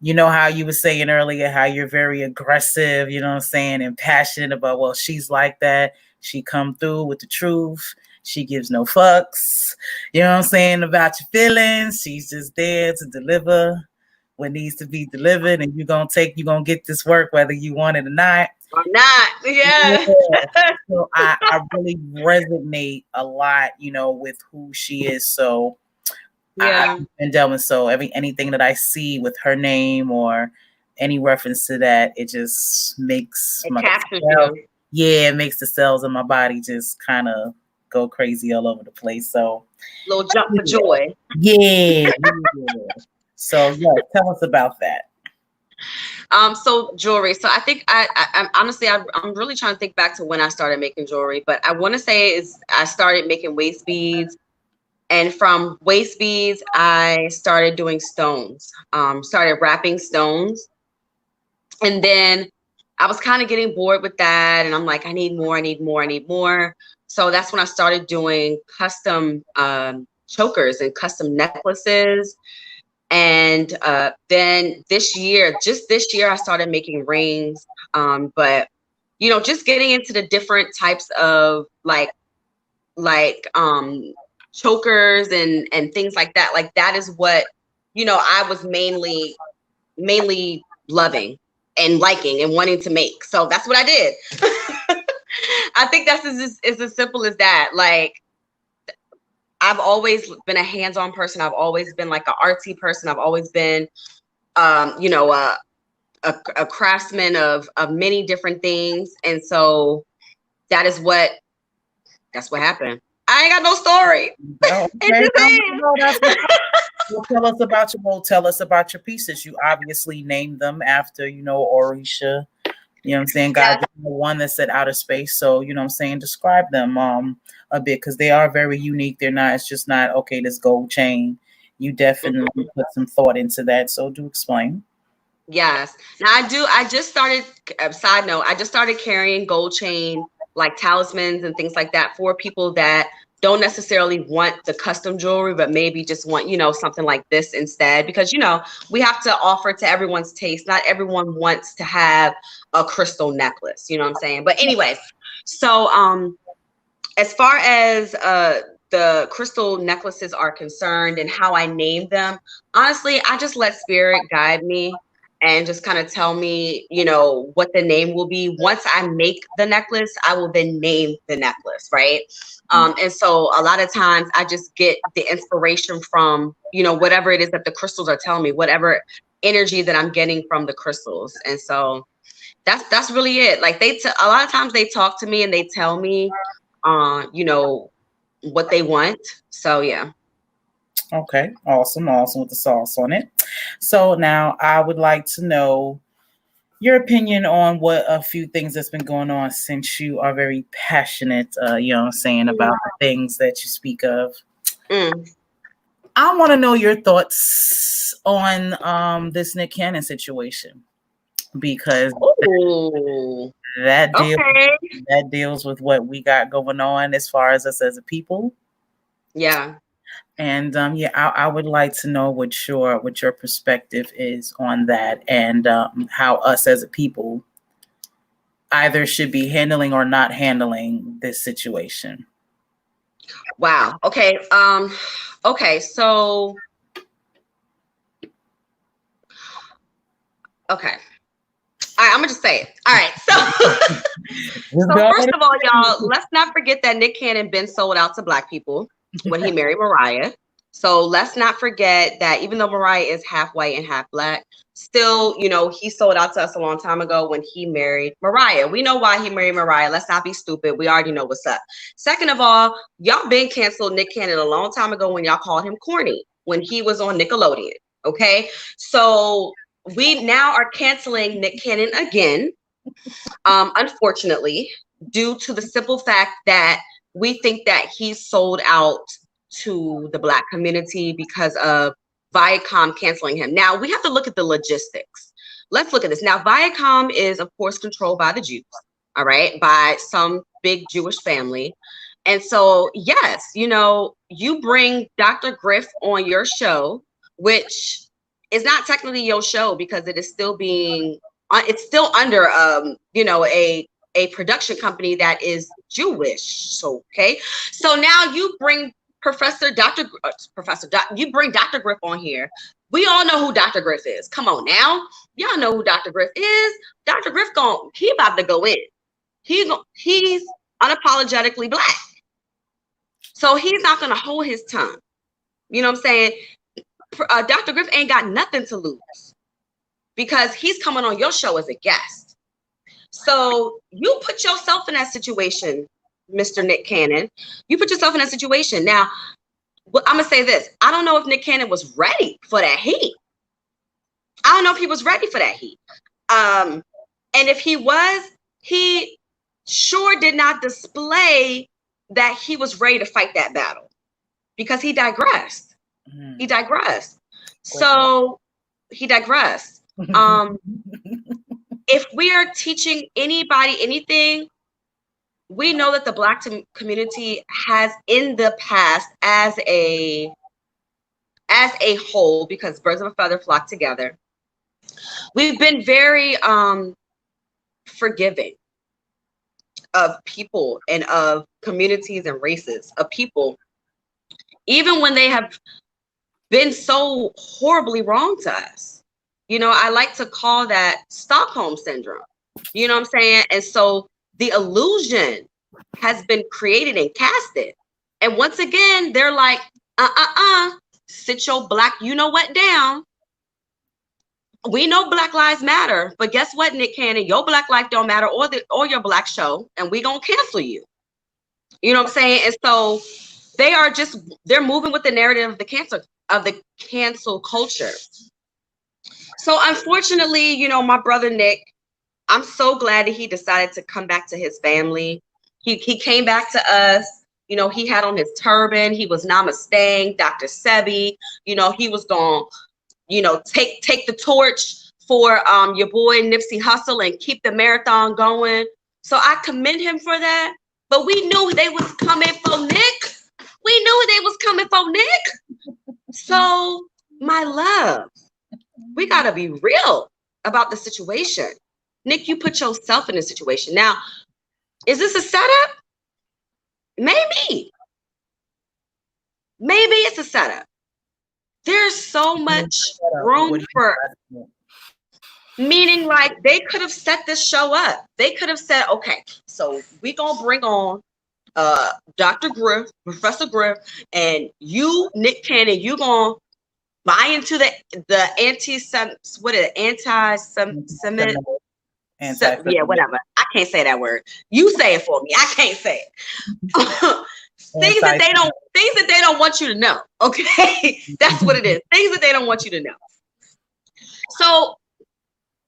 you were saying earlier, how you're very aggressive, what I'm saying, and passionate about, well, she's like that. She come through with the truth. She gives no fucks, what I'm saying, about your feelings. She's just there to deliver what needs to be delivered, and you're gonna get this work whether you want it or not. Or not, yeah. So I really resonate a lot, with who she is. So I've been delving. So anything that I see with her name or any reference to that, it just makes it makes the cells in my body just kind of go crazy all over the place. So little jump for joy. Yeah. So tell us about that. So jewelry. So I think I'm honestly, I'm really trying to think back to when I started making jewelry, but I want to say I started making waist beads, and from waist beads, I started doing stones, started wrapping stones. And then I was kind of getting bored with that. And I'm like, I need more. So that's when I started doing custom chokers and custom necklaces. And then just this year, I started making rings. But just getting into the different types of like chokers and things like that. Like that is what I was mainly loving and liking and wanting to make. So that's what I did. I think that's as simple as that. Like, I've always been a hands-on person. I've always been like an artsy person. I've always been, a craftsman of many different things. And so that's what happened. I ain't got no story. Tell us about your pieces. You obviously named them after, Orisha. You know what I'm saying? God, the one that's at outer space. So, describe them a bit, because they are very unique. It's just not, okay, this gold chain. You definitely put some thought into that. So do explain. Yes. Now I just started, side note, I just started carrying gold chain, like talismans and things like that, for people that don't necessarily want the custom jewelry, but maybe just want, something like this instead, because, we have to offer to everyone's taste. Not everyone wants to have a crystal necklace, you know what I'm saying? But anyways, so as far as the crystal necklaces are concerned and how I name them, honestly, I just let spirit guide me and just kind of tell me, what the name will be. Once I make the necklace, I will then name the necklace, right? And so a lot of times I just get the inspiration from, whatever it is that the crystals are telling me, whatever energy that I'm getting from the crystals. And so that's really it. Like a lot of times they talk to me and they tell me, what they want. So yeah. Okay, awesome with the sauce on it. So now I would like to know your opinion on what a few things that's been going on, since you are very passionate, about the things that you speak of. I want to know your thoughts on this Nick Cannon situation, because Ooh, that deal okay. that deals with what we got going on as far as us as a people. Yeah. And yeah, I would like to know what your perspective is on that, and how us as a people either should be handling or not handling this situation. Wow. Okay. Okay. So. Okay. All right, I'm gonna just say it. All right, so first of all, y'all, let's not forget that Nick Cannon been sold out to Black people when he married Mariah. So let's not forget that even though Mariah is half white and half Black, still, you know, he sold out to us a long time ago when he married Mariah. We know why he married Mariah. Let's not be stupid. We already know what's up. Second of all, y'all been canceled Nick Cannon a long time ago when y'all called him corny when he was on Nickelodeon. Okay, so we now are canceling Nick Cannon again, unfortunately, due to the simple fact that we think that he's sold out to the Black community because of Viacom canceling him. Now, we have to look at the logistics. Let's look at this. Now, Viacom is, of course, controlled by the Jews, all right, by some big Jewish family. And so, yes, you know, you bring Dr. Griff on your show, which is not technically your show because it is still being, it's still under, you know, a production company that is Jewish. So, okay. So now you bring you bring Dr. Griff on here. We all know who Dr. Griff is. Come on now. Y'all know who Dr. Griff is. Dr. Griff he about to go in. He's unapologetically Black. So he's not going to hold his tongue. You know what I'm saying? Dr. Griff ain't got nothing to lose because he's coming on your show as a guest. So you put yourself in that situation, Mr. Nick Cannon. You put yourself in that situation. Now, I'm going to say this. I don't know if Nick Cannon was ready for that heat. I don't know if he was ready for that heat. And if he was, he sure did not display that he was ready to fight that battle because he digressed. He digressed. So he digressed. If we are teaching anybody anything, we know that the Black community has in the past as a whole, because birds of a feather flock together, we've been very forgiving of people and of communities and races of people, even when they have been so horribly wrong to us. You know, I like to call that Stockholm syndrome. You know what I'm saying? And so the illusion has been created and casted. And once again, they're like, sit your Black, you know what, down. We know Black Lives Matter, but guess what, Nick Cannon? Your Black life don't matter, or your Black show, and we gonna cancel you. You know what I'm saying? And so they're moving with the narrative of the cancel culture. So unfortunately, you know, my brother Nick, I'm so glad that he decided to come back to his family. He came back to us. You know, he had on his turban. He was namasteing Dr. Sebi. You know, he was going, you know, take the torch for your boy Nipsey Hussle and keep the marathon going. So I commend him for that. But we knew they was coming for Nick. We knew they was coming for Nick. So, my love, we got to be real about the situation. Nick, you put yourself in a situation. Now, is this a setup? Maybe. Maybe it's a setup. There's so much room for, meaning like they could have set this show up. They could have said, okay, so we gonna bring on Dr. Griff, Professor Griff, and you, Nick Cannon, you gonna buy into the anti-Semitic. Yeah, whatever. I can't say that word. You say it for me. I can't say it. Things that they don't want you to know. Okay, that's what it is. Things that they don't want you to know. So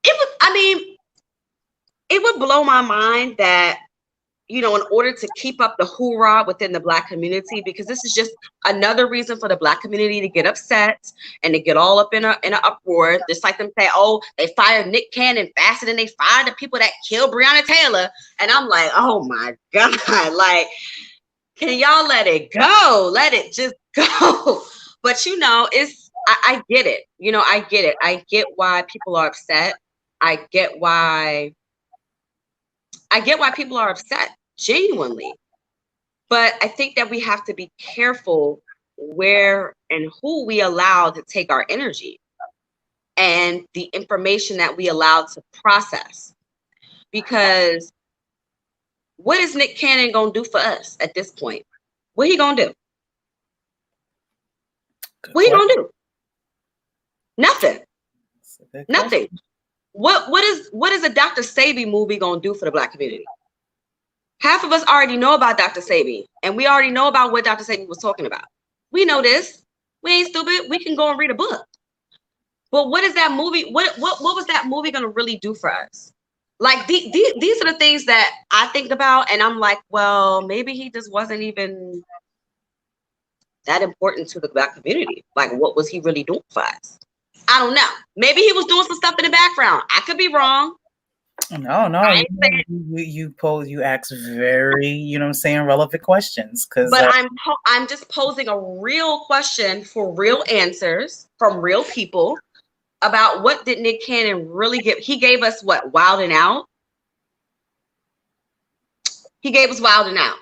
it would blow my mind that, in order to keep up the hoorah within the Black community, because this is just another reason for the Black community to get upset and to get all up in an uproar. Just like them say, oh, they fired Nick Cannon faster than they fired the people that killed Breonna Taylor. And I'm like, oh my God, like, can y'all let it go? Let it just go. But I get it. I get it. I get why people are upset. I get why people are upset, genuinely. But I think that we have to be careful where and who we allow to take our energy and the information that we allow to process. Because what is Nick Cannon going to do for us at this point? What he going to do? What he going to do? Nothing. Nothing. What is a Dr. Sebi movie going to do for the Black community? Half of us already know about Dr. Sebi, and we already know about what Dr. Sebi was talking about. We know this. We ain't stupid. We can go and read a book. But what is that movie? What was that movie going to really do for us? Like, these are the things that I think about, and I'm like, well, maybe he just wasn't even that important to the Black community. Like, what was he really doing for us? I don't know. Maybe he was doing some stuff in the background. I could be wrong. No. You ask very, relevant questions. But I'm just posing a real question for real answers from real people about what did Nick Cannon really give. He gave us what? Wild and Out. He gave us Wild and Out.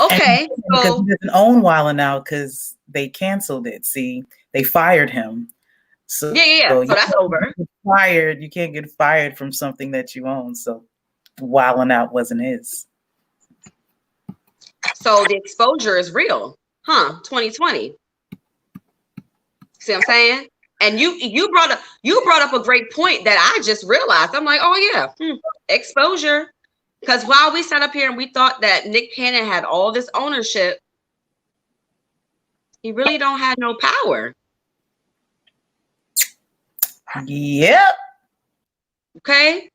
Okay, because he doesn't own Wild and Out because they canceled it. See, they fired him. So So that's over. You can't get fired from something that you own. So Wild and Out wasn't his. So the exposure is real, huh? 2020. See what I'm saying? And you brought up a great point that I just realized. I'm like, oh yeah, exposure. Because while we sat up here and we thought that Nick Cannon had all this ownership, he really don't have no power. Yep. Okay.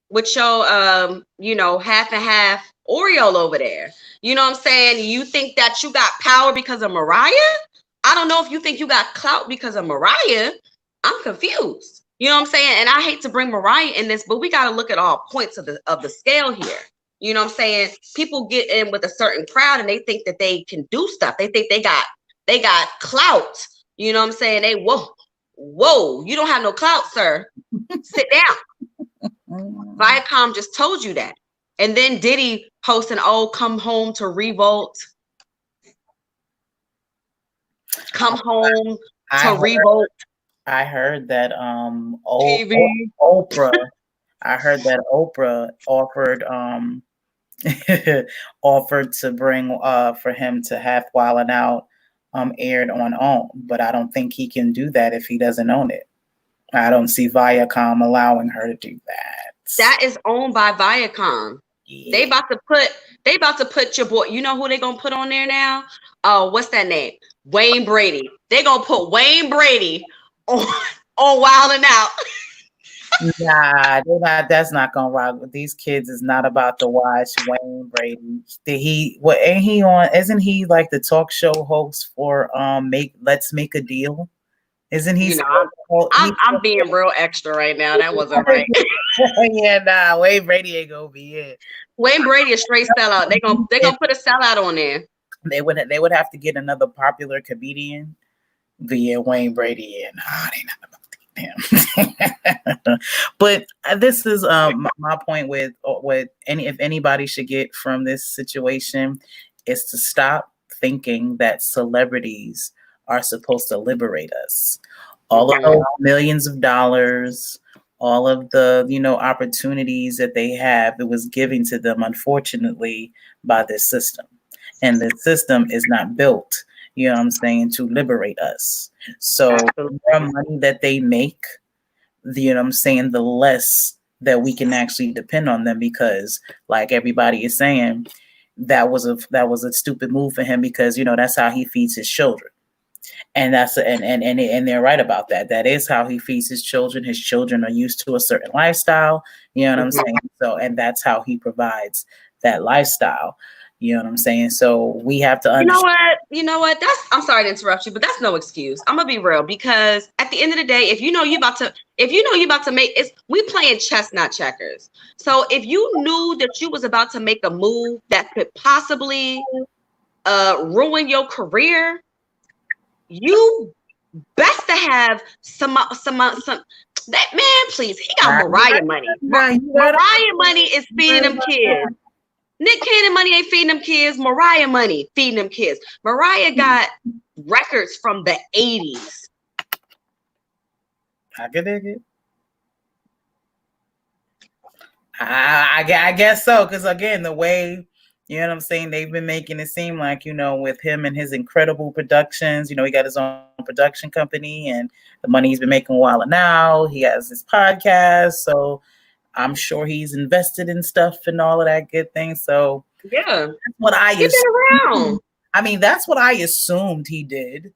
With your half and half Oreo over there. You know what I'm saying? You think that you got power because of Mariah? I don't know if you think you got clout because of Mariah. I'm confused. You know what I'm saying? And I hate to bring Mariah in this, but we got to look at all points of the scale here. You know what I'm saying? People get in with a certain crowd and they think that they can do stuff. They think they got clout. You know what I'm saying? They whoa, you don't have no clout, sir. Sit down. Viacom just told you that. And then Diddy posting, oh, come home to revolt. Come home to revolt. I heard that TV. Oprah. I heard that Oprah offered to bring for him to have Wild 'N Out aired on OWN, but I don't think he can do that if he doesn't own it. I don't see Viacom allowing her to do that. That is owned by Viacom. Yeah. They about to put your boy. You know who they gonna put on there now? Oh, what's that name? Wayne Brady. They gonna put Wayne Brady on Wild 'N Out. Nah, that's not gonna rock. These kids is not about to watch Wayne Brady. Ain't he on? Isn't he like the talk show host for Let's Make a Deal? Isn't he? I'm being real extra right now. That wasn't right. Yeah, Wayne Brady ain't gonna be it. Wayne Brady is straight sellout. They gonna put a sellout on there. They would have to get another popular comedian via Wayne Brady, and they not about him. But this is my point with if anybody should get from this situation is to stop thinking that celebrities are supposed to liberate us. All of those millions of dollars, all of the opportunities that they have, it was given to them, unfortunately, by this system. And the system is not built, to liberate us. So the more money that they make, the less that we can actually depend on them, because like everybody is saying, that was a stupid move for him, because that's how he feeds his children. And and they're right about that. That is how he feeds his children. His children are used to a certain lifestyle. You know what I'm saying? So, and that's how he provides that lifestyle. You know what I'm saying? So we have to understand. You know what? I'm sorry to interrupt you, but that's no excuse. I'm gonna be real, because at the end of the day, if you know you about to make it's we playing chess, not checkers. So if you knew that you was about to make a move that could possibly ruin your career, you best to have some that man, please. He got Mariah money. Mariah money is feeding them kids. Nick Cannon money ain't feeding them kids. Mariah money feeding them kids. Mariah got records from the 80s. I can dig it. I guess so, because again, the way, you know what I'm saying, they've been making it seem like, you know, with him and his incredible productions, you know, he got his own production company, and the money he's been making a while now. He has his podcast, so I'm sure he's invested in stuff and all of that good thing. So yeah, that's what I assumed. Around. I mean, that's what I assumed he did,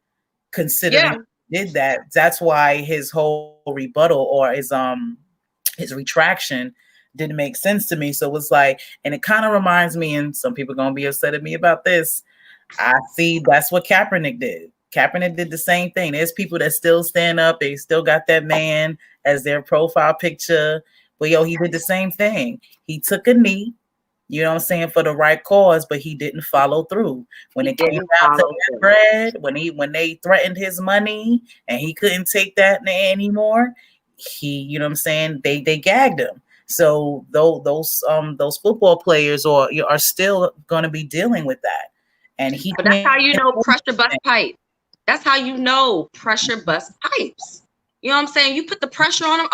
considering he did that. That's why his whole rebuttal or his retraction didn't make sense to me. So it was like, and it kind of reminds me, and some people are gonna be upset at me about this. I see that's what Kaepernick did. Kaepernick did the same thing. There's people that still stand up, they still got that man as their profile picture. But he did the same thing. He took a knee, you know what I'm saying, for the right cause, but he didn't follow through. When it came down to that bread, when they threatened his money and he couldn't take that anymore, you know what I'm saying, they gagged him. So those football players are still going to be dealing with that. And but that's how you know pressure bust pipe. That's how you know pressure bust pipes. You know what I'm saying? You put the pressure on them.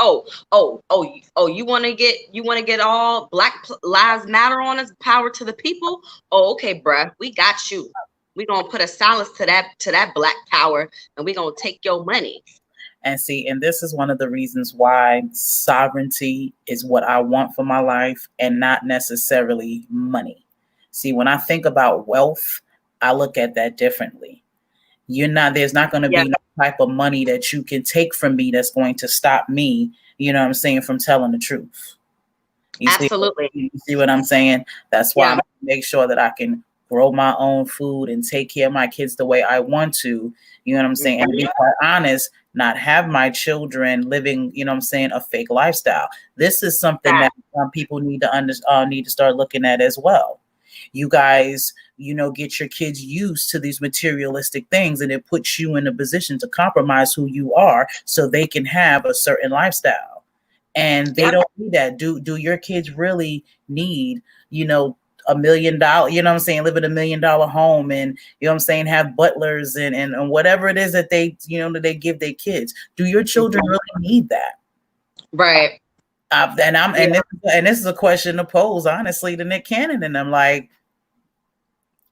You want to get all Black Lives Matter on us, power to the people. Oh, okay, bruh, we got you. We're gonna put a solace to that Black power, and we're gonna take your money. And see, and this is one of the reasons why sovereignty is what I want for my life, and not necessarily money. See, when I think about wealth, I look at that differently. There's not going to be no type of money that you can take from me that's going to stop me, you know what I'm saying, from telling the truth. Absolutely. You see what I'm saying? That's why I'm going to make sure that I can grow my own food and take care of my kids the way I want to, you know what I'm saying? And to be quite honest, not have my children living, you know what I'm saying, a fake lifestyle. This is something that people need to start looking at as well. You guys, you know, get your kids used to these materialistic things, and it puts you in a position to compromise who you are so they can have a certain lifestyle. And they don't need that. Do your kids really need, you know, $1 million, you know what I'm saying, live in $1 million home, and you know what I'm saying, have butlers and whatever it is that they, you know, that they give their kids? Do your children really need that? Right. And this is a question to pose honestly to Nick Cannon, and I'm like,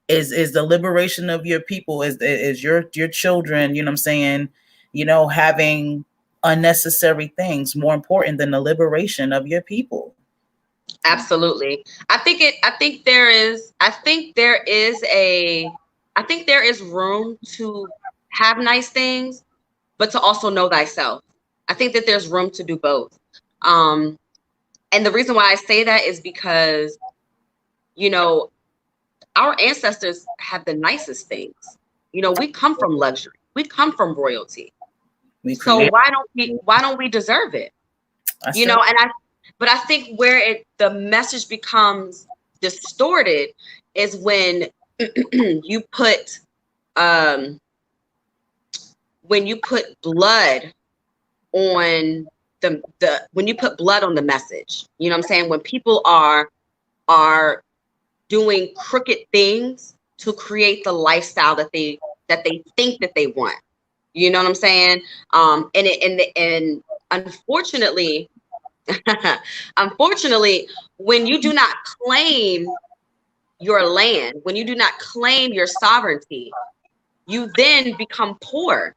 is the liberation of your people, is your children, you know what I'm saying, you know, having unnecessary things more important than the liberation of your people? Absolutely. I think there is room to have nice things, but to also know thyself. I think that there's room to do both. And the reason why I say that is because, you know, our ancestors have the nicest things. You know, we come from luxury. We come from royalty. So why don't we deserve it? You know, but I think where the message becomes distorted is when you put blood on when you put blood on the message. You know what I'm saying? When people are doing crooked things to create the lifestyle that they think that they want. You know what I'm saying? And unfortunately, when you do not claim your land, when you do not claim your sovereignty, you then become poor.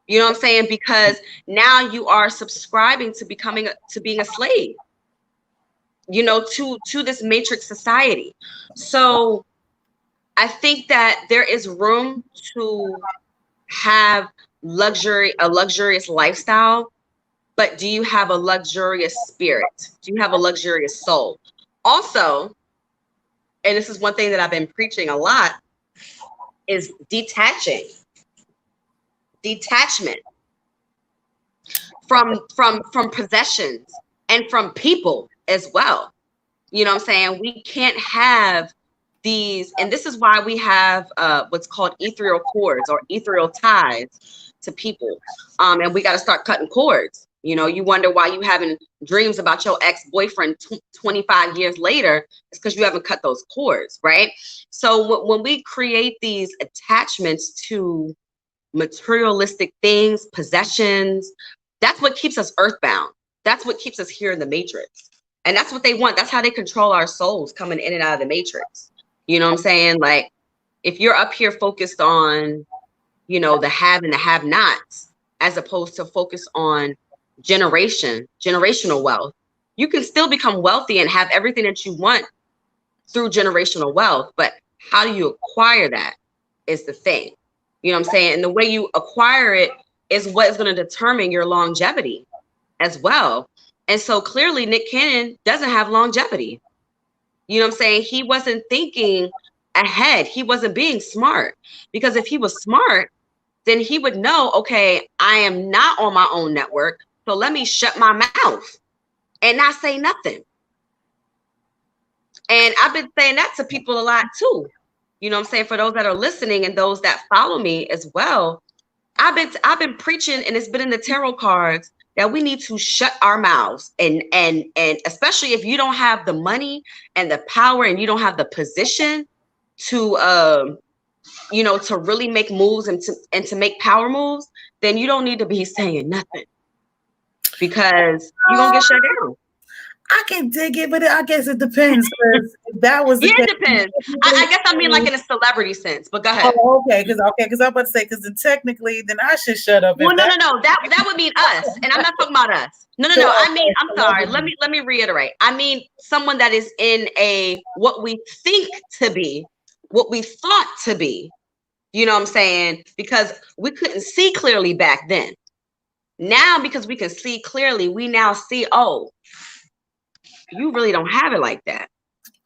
You know what I'm saying? Because now you are subscribing to being a slave, you know, to this matrix society. So I think that there is room to have a luxurious lifestyle, but do you have a luxurious spirit? Do you have a luxurious soul? Also, and this is one thing that I've been preaching a lot, is detachment from possessions and from people as well. You know what I'm saying? We can't have these, and this is why we have what's called ethereal cords or ethereal ties to people. And we got to start cutting cords. You know, you wonder why you having dreams about your ex-boyfriend 25 years later. It's because you haven't cut those cords, right? So when we create these attachments to materialistic things, possessions, that's what keeps us earthbound. That's what keeps us here in the matrix. And that's what they want. That's how they control our souls coming in and out of the matrix. You know what I'm saying? Like, if you're up here focused on, you know, the have and the have nots, as opposed to focus on generational wealth, you can still become wealthy and have everything that you want through generational wealth. But how do you acquire that is the thing. You know what I'm saying? And the way you acquire it is what is going to determine your longevity as well. And so clearly Nick Cannon doesn't have longevity. You know what I'm saying? He wasn't thinking ahead. He wasn't being smart, because if he was smart, then he would know, okay, I am not on my own network, so let me shut my mouth and not say nothing. And I've been saying that to people a lot too. You know what I'm saying? For those that are listening and those that follow me as well, I've been preaching, and it's been in the tarot cards, that we need to shut our mouths, and especially if you don't have the money and the power and you don't have the position to you know, to really make moves and to make power moves, then you don't need to be saying nothing, because you're gonna get shut down. I can dig it, but I guess it depends. If that was yeah, it depends. I guess I mean like in a celebrity sense, but go ahead. Oh, okay, because I'm about to say, because then technically, then I should shut up. Well, no, that would mean us, and I'm not talking about us. No. I mean, I'm sorry. Let me reiterate. I mean someone that is in a what we think to be, what we thought to be. You know what I'm saying? Because we couldn't see clearly back then. Now, because we can see clearly, we now see, oh, you really don't have it like that.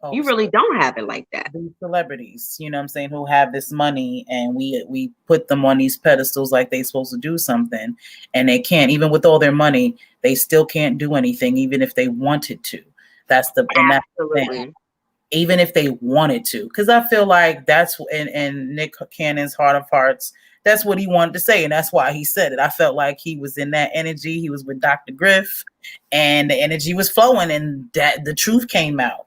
Oh, you really don't have it like that. These celebrities, you know what I'm saying, who have this money, and we put them on these pedestals like they're supposed to do something, and they can't. Even with all their money, they still can't do anything, even if they wanted to. That's the thing. Even if they wanted to, because I feel like that's in Nick Cannon's heart of hearts, that's what he wanted to say, and that's why he said it. I felt like he was in that energy. He was with Dr. Griff, and the energy was flowing, and that the truth came out.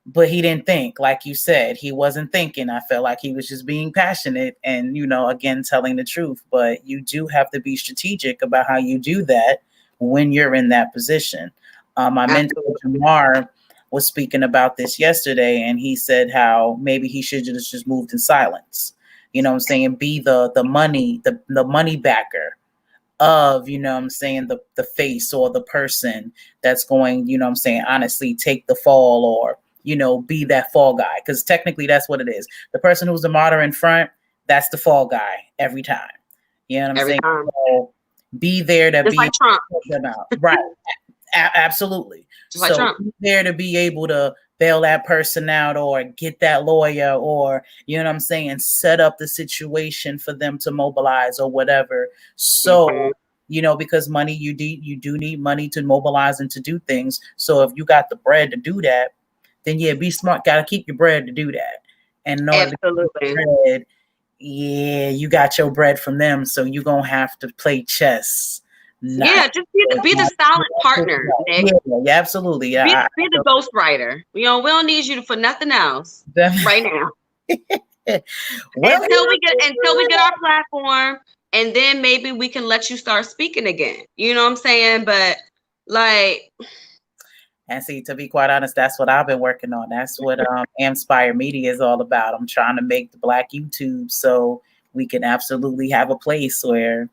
But he didn't think, like you said, he wasn't thinking. I felt like he was just being passionate and, you know, again, telling the truth. But you do have to be strategic about how you do that when you're in that position. My mentor, Jamar, was speaking about this yesterday, and he said how maybe he should just moved in silence. You know what I'm saying? Be the money, the money backer of, you know what I'm saying, the face or the person that's going, you know what I'm saying, honestly take the fall, or, you know, be that fall guy. Because technically that's what it is. The person who's the martyr in front, that's the fall guy every time. You know what I'm saying? So be there to just be like Trump. Them out. Right. Absolutely. Just like Trump. Be there to be able to bail that person out, or get that lawyer, or, you know what I'm saying, set up the situation for them to mobilize or whatever. So, you know, because money, you do need money to mobilize and to do things. So if you got the bread to do that, then yeah, be smart. Got to keep your bread to do that. And know bread, yeah, you got your bread from them, so you're gonna have to play chess. Just be the solid partner, Nick. Yeah, absolutely. Yeah, be the ghostwriter. You know, we don't need you for nothing else right now. Until we get our platform, and then maybe we can let you start speaking again. You know what I'm saying? But like, and see, to be quite honest, that's what I've been working on. That's what Inspire Media is all about. I'm trying to make the Black YouTube so we can absolutely have a place where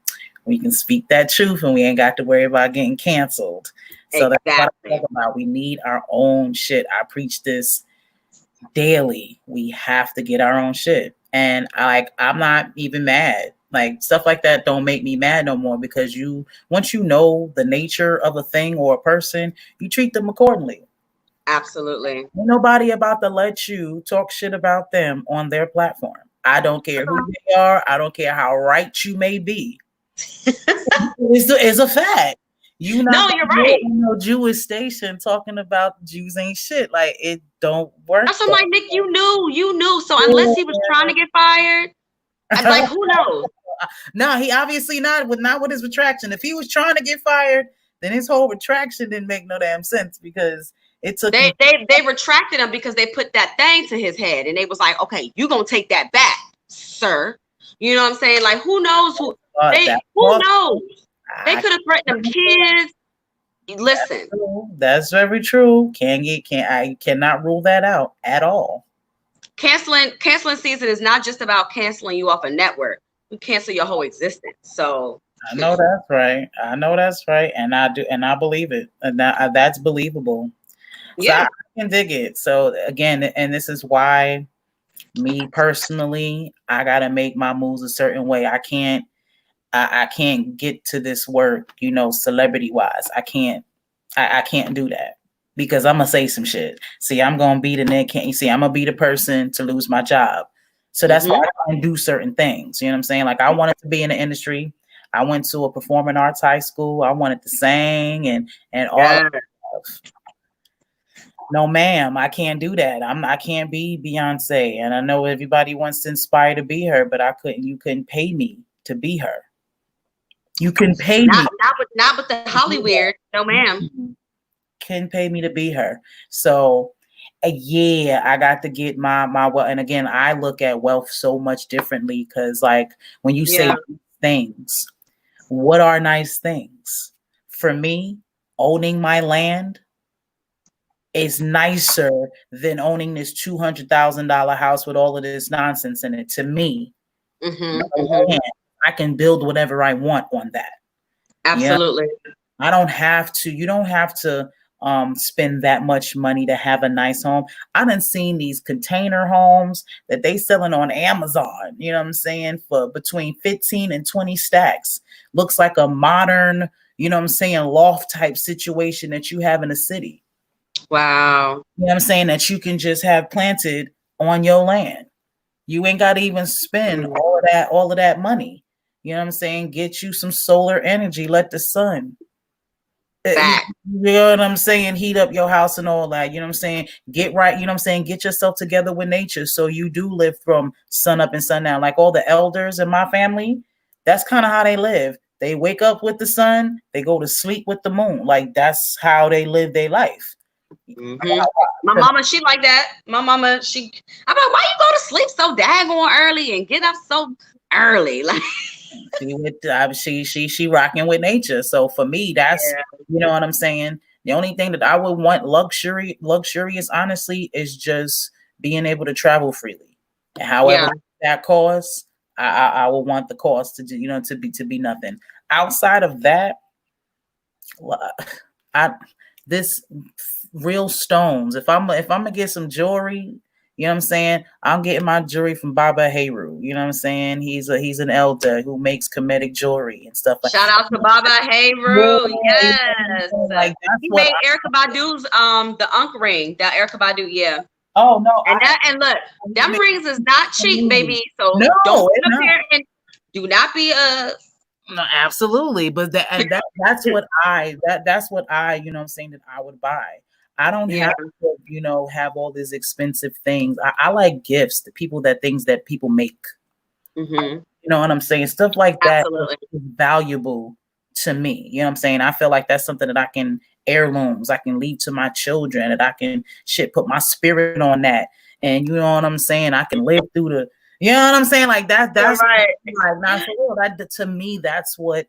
we can speak that truth, and we ain't got to worry about getting canceled. So that's what I'm talking about. We need our own shit. I preach this daily. We have to get our own shit. And I'm not even mad. Like, stuff like that don't make me mad no more, because once you know the nature of a thing or a person, you treat them accordingly. Absolutely. Ain't nobody about to let you talk shit about them on their platform. I don't care who they are. I don't care how right you may be. It's a fact. You not you're right. on no Jewish station talking about Jews ain't shit. Like, it don't work. That's what I'm like, Nick, you knew. So unless he was trying to get fired, like, who knows? No, he obviously not with his retraction. If he was trying to get fired, then his whole retraction didn't make no damn sense, because it took they retracted him because they put that thing to his head, and they was like, okay, you gonna take that back, sir. You know what I'm saying? Like, who knows who knows? They could have threatened them kids. Listen, that's very true. I cannot rule that out at all. Canceling season is not just about canceling you off a network. You cancel your whole existence. So I know that's right. And I believe it. And that's believable. Yeah. So I can dig it. So again, and this is why, me personally, I gotta make my moves a certain way. I can't get to this work, celebrity wise. I can't do that, because I'm gonna say some shit. See, I'm gonna be the Nick. Can't you see? I'm gonna be the person to lose my job. So that's why I can do certain things. You know what I'm saying? Like, I wanted to be in the industry. I went to a performing arts high school. I wanted to sing and all that stuff. No, ma'am, I can't do that. I can't be Beyonce. And I know everybody wants to inspire to be her, but you couldn't pay me to be her. You can pay me. Not with the Hollywood. No, ma'am. Couldn't pay me to be her. So yeah, I got to get my wealth. And again, I look at wealth so much differently, because like, when you say things, what are nice things? For me, owning my land is nicer than owning this $200,000 house with all of this nonsense in it. To me, I can build whatever I want on that. Absolutely. I don't have to. You don't have to spend that much money to have a nice home. I done seen these container homes that they selling on Amazon, you know what I'm saying, for between 15 and 20 stacks. Looks like a modern, you know what I'm saying, loft type situation that you have in a city. Wow. You know what I'm saying, that you can just have planted on your land. You ain't got to even spend all of that money. You know what I'm saying? Get you some solar energy, let the sun. You know what I'm saying? Heat up your house and all that. You know what I'm saying? Get right. You know what I'm saying? Get yourself together with nature, so you do live from sun up and sun down. Like all the elders in my family, that's kind of how they live. They wake up with the sun, they go to sleep with the moon. Like, that's how they live their life. My mama, she like that. My mama, I'm like, why you go to sleep so daggone early and get up so early? Like, she rocking with nature. So for me, that's you know what I'm saying. The only thing that I would want luxurious, honestly, is just being able to travel freely. And however that costs, I would want the cost to to be nothing. Outside of that, this real stones. If I'm gonna get some jewelry, you know what I'm saying, I'm getting my jewelry from Baba Heru. You know what I'm saying? He's an elder who makes Kemetic jewelry and stuff like that. Shout out to Baba Heru. Yes. Like, he made Erykah Badu's the Unk ring. That Erykah Badu, yeah. Oh no. And look, them rings is not cheap, baby. So don't sit up here and do not be no, absolutely. But that's what I you know what I'm saying, that I would buy. I don't have to, have all these expensive things. I like gifts, things that people make. You know what I'm saying? Stuff like that is valuable to me. You know what I'm saying? I feel like that's something that I can heirlooms, I can leave to my children, that I can put my spirit on that. And you know what I'm saying? I can live through the, you know what I'm saying? Like that's right. Like, not for real. That, to me, that's what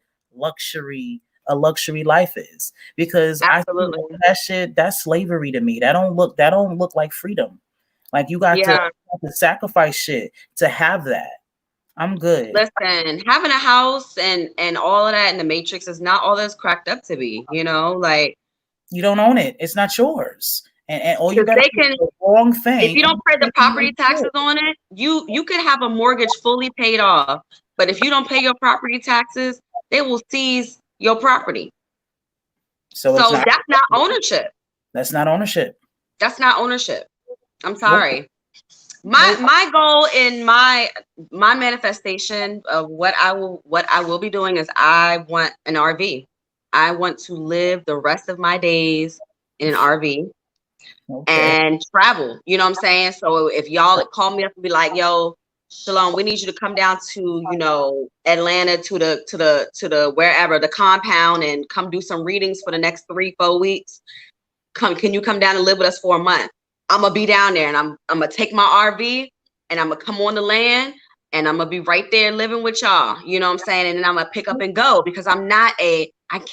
a luxury life is, because I see that shit, that's slavery to me. That don't look like freedom. Like, you got to sacrifice shit to have that. I'm good. Listen, having a house and all of that in the Matrix is not all that's cracked up to be, like, you don't own it. It's not yours. And all you got to do is the wrong thing. If you don't pay the property taxes on it, you could have a mortgage fully paid off. But if you don't pay your property taxes, they will seize your property. So that's not ownership. That's not ownership. That's not ownership. I'm sorry. My goal in my manifestation of what I will be doing is I want an RV. I want to live the rest of my days in an RV and travel. You know what I'm saying? So if y'all call me up and be like, "Yo, Shalom, we need you to come down to, you know, Atlanta to the wherever, the compound, and come do some readings for the next 3-4 weeks. Can you come down and live with us for a month?" I'm gonna be down there, and I'm gonna take my RV, and I'm gonna come on the land, and I'm gonna be right there living with y'all. You know what I'm saying? And then I'm gonna pick up and go, because I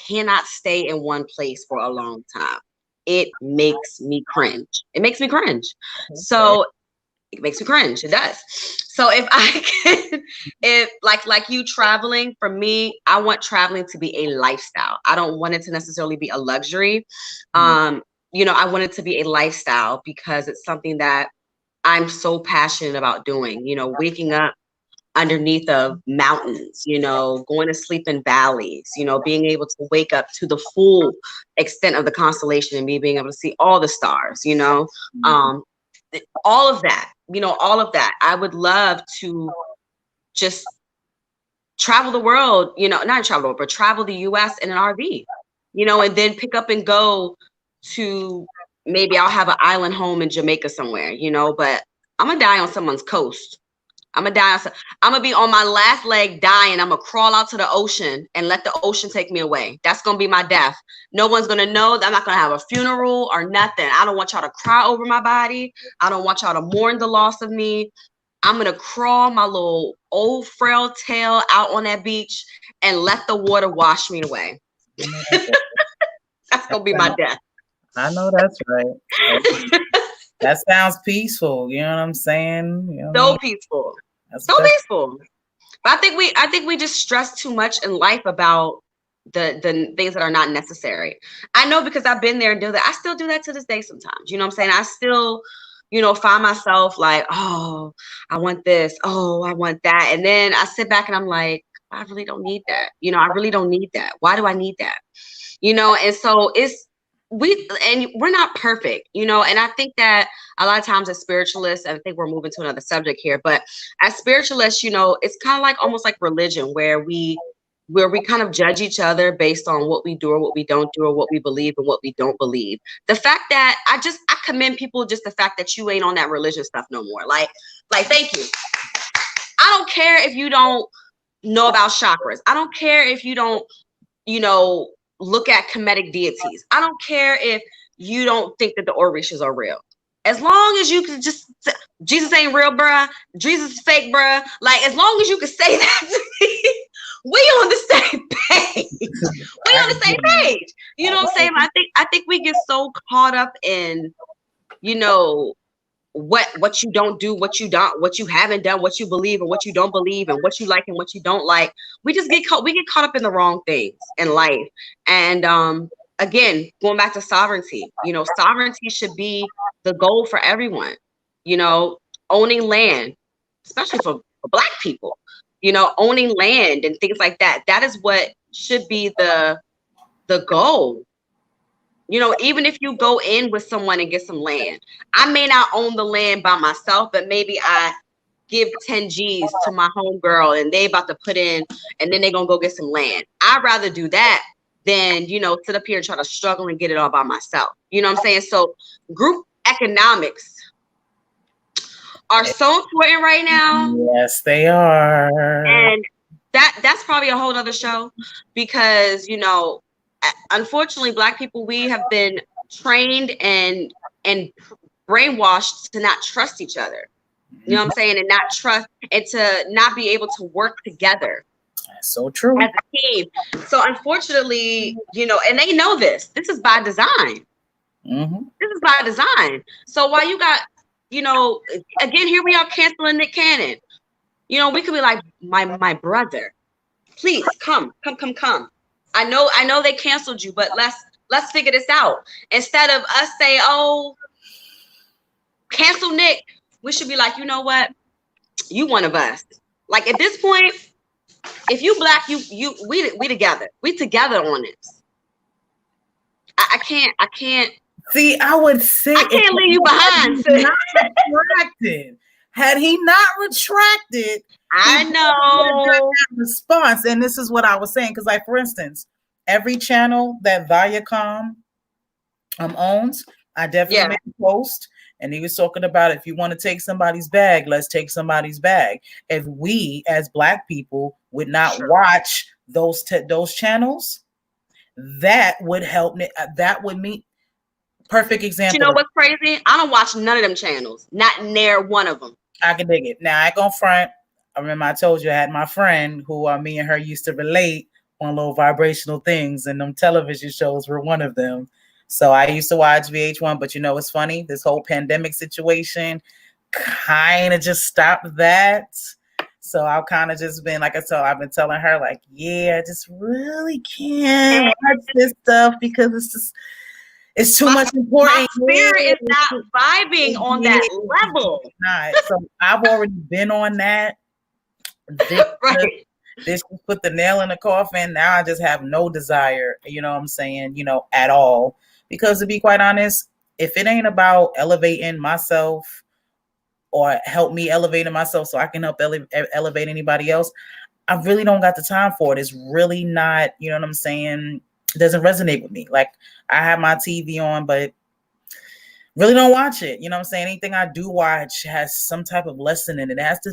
cannot stay in one place for a long time. It makes me cringe. It makes me cringe. So it makes me cringe. It does. So if I can, if like you traveling, for me, I want traveling to be a lifestyle. I don't want it to necessarily be a luxury. You know, I want it to be a lifestyle, because it's something that I'm so passionate about doing. You know, waking up underneath of mountains, you know, going to sleep in valleys, you know, being able to wake up to the full extent of the constellation, and me being able to see all the stars, you know, all of that, you know, all of that. I would love to just travel the world, you know, not travel, but travel the US in an RV, you know, and then pick up and go to, maybe I'll have an island home in Jamaica somewhere, you know, but I'm gonna die on someone's coast. I'm gonna be on my last leg dying. I'm gonna crawl out to the ocean and let the ocean take me away. That's gonna be my death. No one's gonna know. I'm not gonna have a funeral or nothing. I don't want y'all to cry over my body. I don't want y'all to mourn the loss of me. I'm gonna crawl my little old frail tail out on that beach and let the water wash me away. That's gonna be my death. I know that's right. That sounds peaceful. You know what I'm saying? You know what I mean? Peaceful. So peaceful. But I think we just stress too much in life about the things that are not necessary. I know, because I've been there and do that. I still do that to this day sometimes. You know what I'm saying? I still, you know, find myself like, oh, I want this. Oh, I want that. And then I sit back and I'm like, I really don't need that. You know, I really don't need that. Why do I need that? You know, and so we're not perfect, you know, and I think that a lot of times as spiritualists, and I think we're moving to another subject here, but as spiritualists, you know, it's kind of like almost like religion, where we kind of judge each other based on what we do or what we don't do, or what we believe and what we don't believe. The fact that I commend people, just the fact that you ain't on that religion stuff no more. Like, thank you. I don't care if you don't know about chakras. I don't care if you don't, you know, look at Kemetic deities. I don't care if you don't think that the Orishas are real. As long as you can just, Jesus ain't real, bruh. Jesus is fake, bruh. Like, as long as you can say that to me, we on the same page. We on the same page. You know what I'm saying? I think we get so caught up in, you know, what you don't do, what you haven't done, what you believe and what you don't believe, and what you like and what you don't like. We get caught up in the wrong things in life. And again, going back to sovereignty, you know, sovereignty should be the goal for everyone. You know, owning land, especially for Black people, you know, owning land and things like that. That is what should be the goal. You know, even if you go in with someone and get some land, I may not own the land by myself, but maybe I give 10 G's to my homegirl and they about to put in, and then they're going to go get some land. I'd rather do that than, you know, sit up here and try to struggle and get it all by myself. You know what I'm saying? So group economics are so important right now. Yes, they are. And that's probably a whole other show, because, you know, unfortunately, Black people, we have been trained and brainwashed to not trust each other. You know what I'm saying? And not trust, and to not be able to work together. That's so true. As a team. So unfortunately, you know, and they know this. This is by design. This is by design. So while you got, you know, again, here we are canceling Nick Cannon. You know, we could be like, my brother, please come. I know they canceled you, but let's figure this out. Instead of us say, oh, cancel Nick, we should be like, you know what? You one of us. Like, at this point, if you Black, we together. We together on this. I can't See, I would say I can't leave you behind, sis. Had he not retracted, I know response. And this is what I was saying, because, like, for instance, every channel that Viacom owns, I definitely made a post, and he was talking about, if you want to take somebody's bag, let's take somebody's bag. If we as Black people would not watch those channels, that would help me. That would mean perfect example. You know what's crazy? I don't watch none of them channels. Not near one of them. I can dig it. Now I ain't gonna front. I remember I told you I had my friend who me and her used to relate on little vibrational things, and them television shows were one of them. So I used to watch VH1, but you know what's funny? This whole pandemic situation kind of just stopped that. So I've kind of just been, like I said, I've been telling her, like, yeah, I just really can't watch this stuff because it's too much important. My spirit is not vibing on that level. So I've already been on that. This put the nail in the coffin. Now I just have no desire, you know what I'm saying, at all. Because to be quite honest, if it ain't about elevating myself or help me elevating myself so I can help elevate anybody else, I really don't got the time for it. It's really not, you know what I'm saying? It doesn't resonate with me. Like, I have my TV on, but really don't watch it. You know what I'm saying? Anything I do watch has some type of lesson in it. It has to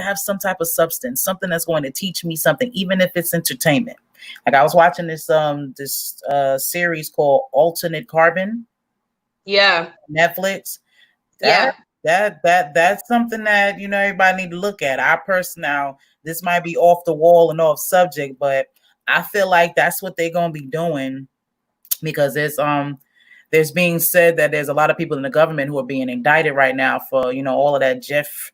have some type of substance, something that's going to teach me something, even if it's entertainment. Like, I was watching this series called Alternate Carbon. Yeah. Netflix. That's something that, everybody need to look at. I personally, now, this might be off the wall and off subject, but I feel like that's what they're gonna be doing, because there's being said that there's a lot of people in the government who are being indicted right now for, all of that Jeff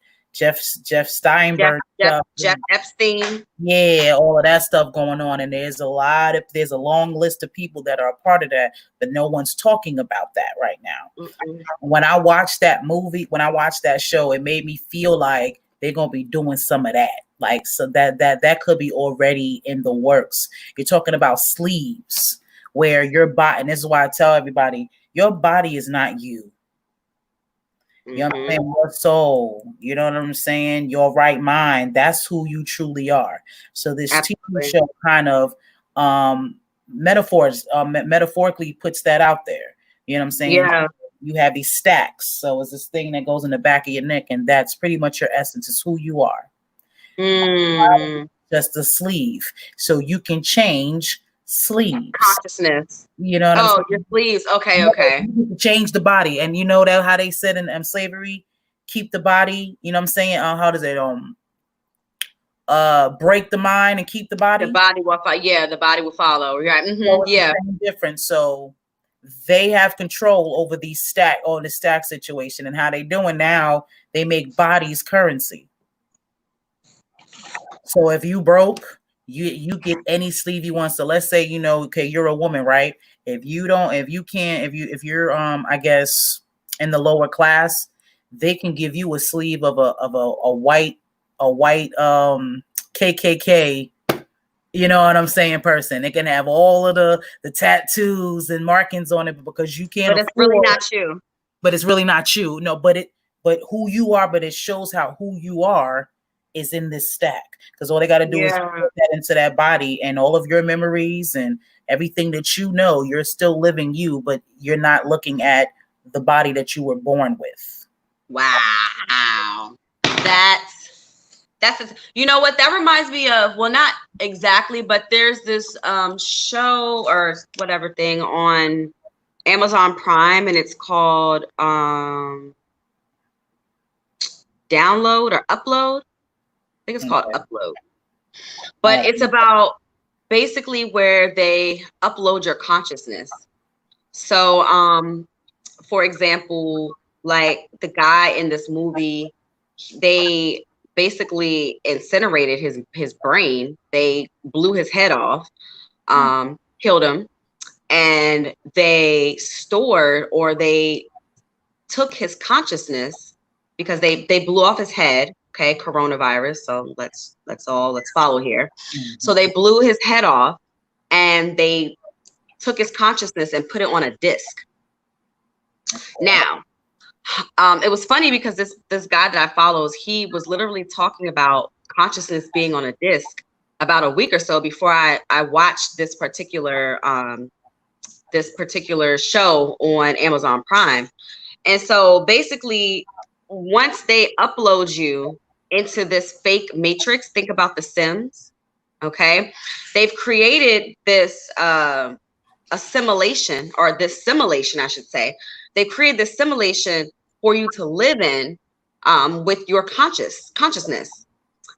Steinberg stuff. Jeff Epstein. Yeah, all of that stuff going on. And there's a long list of people that are a part of that, but no one's talking about that right now. Mm-mm. When I watched that movie, when I watched that show, it made me feel like they're gonna be doing some of that. Like, so that could be already in the works. You're talking about sleeves, where your body, and this is why I tell everybody, your body is not you. You know what I'm saying? Your soul, you know what I'm saying? Your right mind, that's who you truly are. So this TV show kind of metaphorically puts that out there. You know what I'm saying? Yeah. You have these stacks. So it's this thing that goes in the back of your neck, and that's pretty much your essence. It's who you are. Just a sleeve. So you can change sleeves. Consciousness. You know what I'm saying? Your sleeves. Okay. Change the body. And you know that how they said in slavery, keep the body, you know what I'm saying? How does it break the mind and keep the body? The body will follow. Yeah, the body will follow. Right. Mm-hmm. Yeah. Different. So they have control over the stack situation, and how they doing now, they make bodies currency. So if you broke, you get any sleeve you want. So let's say, okay, you're a woman, right? If you're I guess in the lower class, they can give you a sleeve of a white KKK, you know what I'm saying, person. It can have all of the tattoos and markings on it, because you can't. But it's really not you. But it's really not you. No, but who you are. But it shows how who you are is in this stack, because all they got to do is put that into that body, and all of your memories and everything that you're still living you, but you're not looking at the body that you were born with. Wow. That's you know what that reminds me of? Well, not exactly, but there's this show or whatever thing on Amazon Prime, and it's called Download or Upload. I think it's called Upload. But it's about basically where they upload your consciousness. So for example, like the guy in this movie, they basically incinerated his brain. They blew his head off, killed him, and they stored, or they took his consciousness, because they blew off his head. Okay, coronavirus. So let's follow here. Mm-hmm. So they blew his head off, and they took his consciousness and put it on a disc. Now, it was funny because this guy that I follows, he was literally talking about consciousness being on a disc about a week or so before I watched this particular show on Amazon Prime. And so basically, once they upload you into this fake matrix, think about The Sims, okay? They've created this assimilation, or this simulation, I should say. They've created this simulation for you to live in with your consciousness.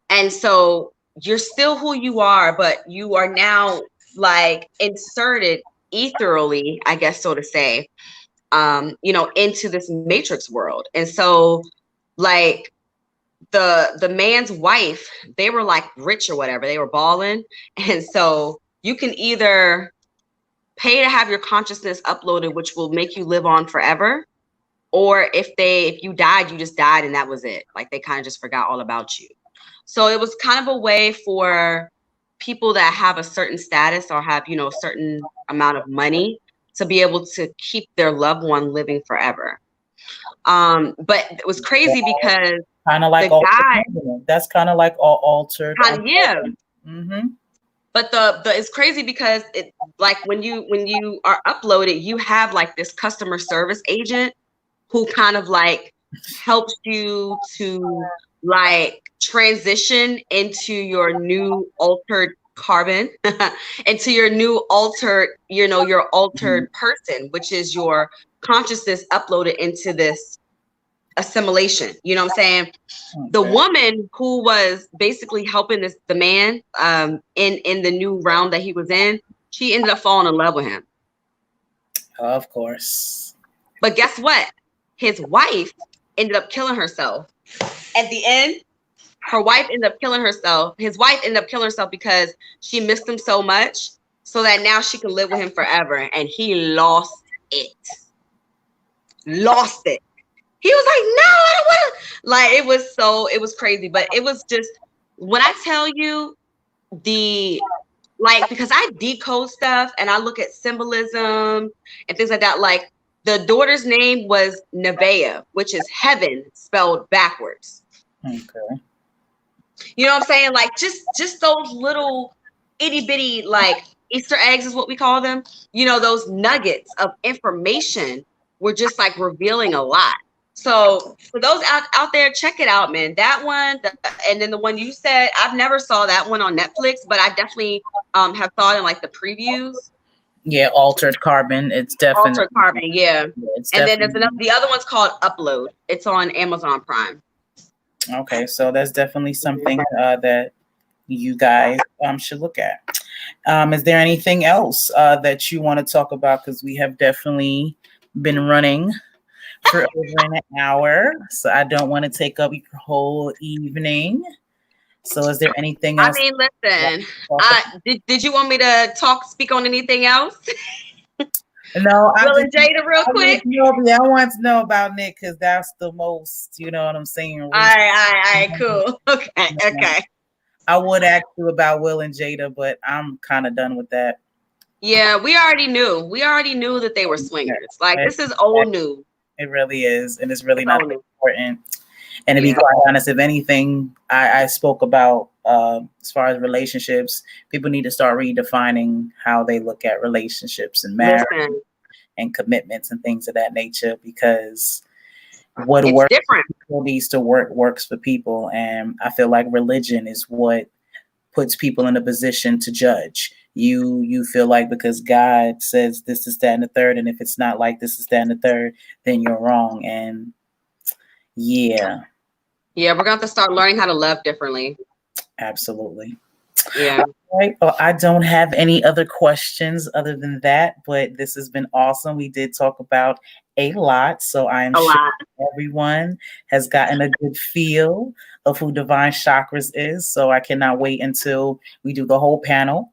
And so you're still who you are, but you are now like inserted ethereally, I guess, so to say, into this matrix world. And so like the man's wife, they were like rich or whatever, they were balling. And so you can either pay to have your consciousness uploaded, which will make you live on forever, or if you died, you just died and that was it. Like they kind of just forgot all about you. So it was kind of a way for people that have a certain status or have, a certain amount of money to be able to keep their loved one living forever. But it was crazy because kind of like the guy, that's kind of like altered. Yeah. Mm-hmm. But the it's crazy because it, like when you are uploaded, you have like this customer service agent who kind of like helps you to like transition into your new altered carbon, into your new altered, your altered person, which is your consciousness uploaded into this assimilation. You know what I'm saying? Okay. The woman who was basically helping the man in the new realm that he was in, she ended up falling in love with him. Of course. But guess what? His wife ended up killing herself. At the end, her wife ended up killing herself. His wife ended up killing herself because she missed him so much, so that now she can live with him forever. And he lost it. Lost it. He was like, no, I don't want to. Like, it was crazy. But it was just, when I tell you because I decode stuff and I look at symbolism and things like that, like the daughter's name was Nevaeh, which is heaven spelled backwards. Okay. You know what I'm saying? Like just those little itty bitty like Easter eggs is what we call them. Those nuggets of information were just like revealing a lot. So for those out there, check it out, man. That one, and then the one you said, I've never saw that one on Netflix, but I definitely have thought in like the previews. Yeah, altered carbon. It's definitely altered carbon. Yeah, and then there's the other one's called Upload. It's on Amazon Prime. Okay, so that's definitely something that you guys should look at. Is there anything else that you want to talk about? Because we have definitely been running for over an hour, so I don't want to take up your whole evening. So is there anything else? I mean, listen, did you want me to speak on anything else? No, Will and Jada real quick. I want to know about Nick because that's the most, you know what I'm saying? All right, cool. Okay. I would ask you about Will and Jada, but I'm kind of done with that. Yeah, we already knew. We already knew that they were swingers. Like, this is old news. It really is, and it's really not important. And to be quite honest, if anything, I spoke about as far as relationships, people need to start redefining how they look at relationships and marriage and commitments and things of that nature, because what works for people needs to works for people. And I feel like religion is what puts people in a position to judge. You feel like because God says this is that and the third, and if it's not like this is that and the third, then you're wrong. And yeah, we're gonna have to start learning how to love differently. Absolutely. Yeah. All right. Well, I don't have any other questions other than that, but this has been awesome. We did talk about a lot, so I am sure everyone has gotten a good feel of who Divine Chakras is. So I cannot wait until we do the whole panel.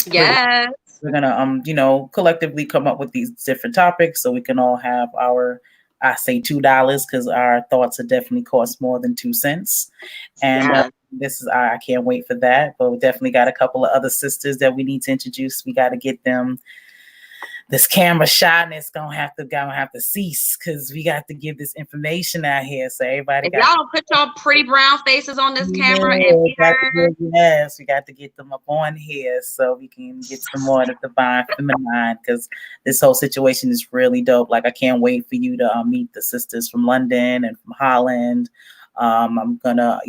Yes. We're gonna collectively come up with these different topics so we can all have our, I say $2 because our thoughts would definitely cost more than 2 cents. And I can't wait for that. But we definitely got a couple of other sisters that we need to introduce. We got to get them this camera shyness gonna have to cease because we got to give this information out here. So everybody If y'all don't put your pretty brown faces on this camera and be heard. Yes, we got to get them up on here so we can get some more of the divine feminine, because this whole situation is really dope. Like, I can't wait for you to meet the sisters from London and from Holland. I'm gonna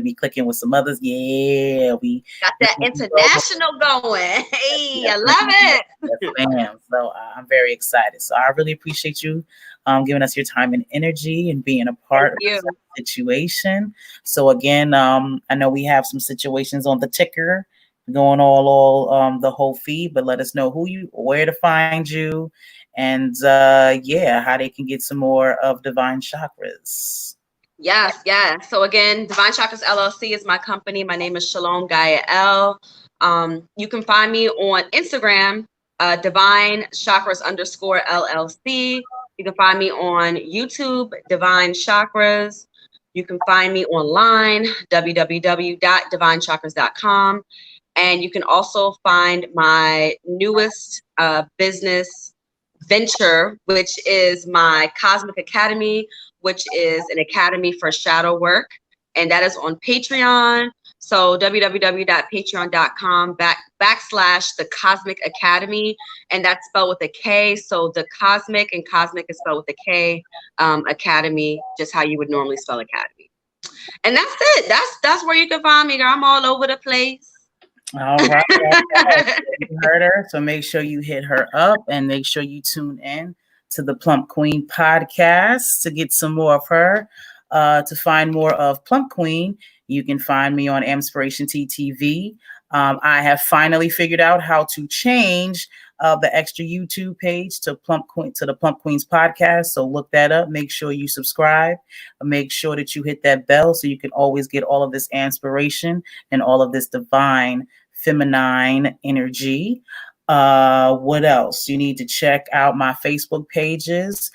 be clicking with some others. Yeah, we got that international going. Hey, I love it. Yes, ma'am. So I'm very excited. So I really appreciate you giving us your time and energy and being a part of the situation. So again, I know we have some situations on the ticker going all the whole feed, but let us know where to find you, and how they can get some more of Divine Chakras. Yes. So again, Divine Chakras LLC is my company. My name is Shalom Gaia L. You can find me on Instagram, Divine Chakras _LLC. You can find me on YouTube, Divine Chakras. You can find me online, www.divinechakras.com. And you can also find my newest business venture, which is my Cosmic Academy, which is an academy for shadow work, and that is on Patreon. So www.patreon.com /the Cosmic Academy, and that's spelled with a K. So the Cosmic, and Cosmic is spelled with a K. Academy, just how you would normally spell academy. And that's it. That's where you can find me, girl. I'm all over the place. All right. You heard her, so make sure you hit her up and make sure you tune in to the Plump Queen podcast to get some more of her. To find more of Plump Queen, you can find me on Amspiration TTV. I have finally figured out how to change the extra YouTube page to the Plump Queens podcast. So look that up. Make sure you subscribe. Make sure that you hit that bell so you can always get all of this inspiration and all of this divine feminine energy. What else? You need to check out my Facebook pages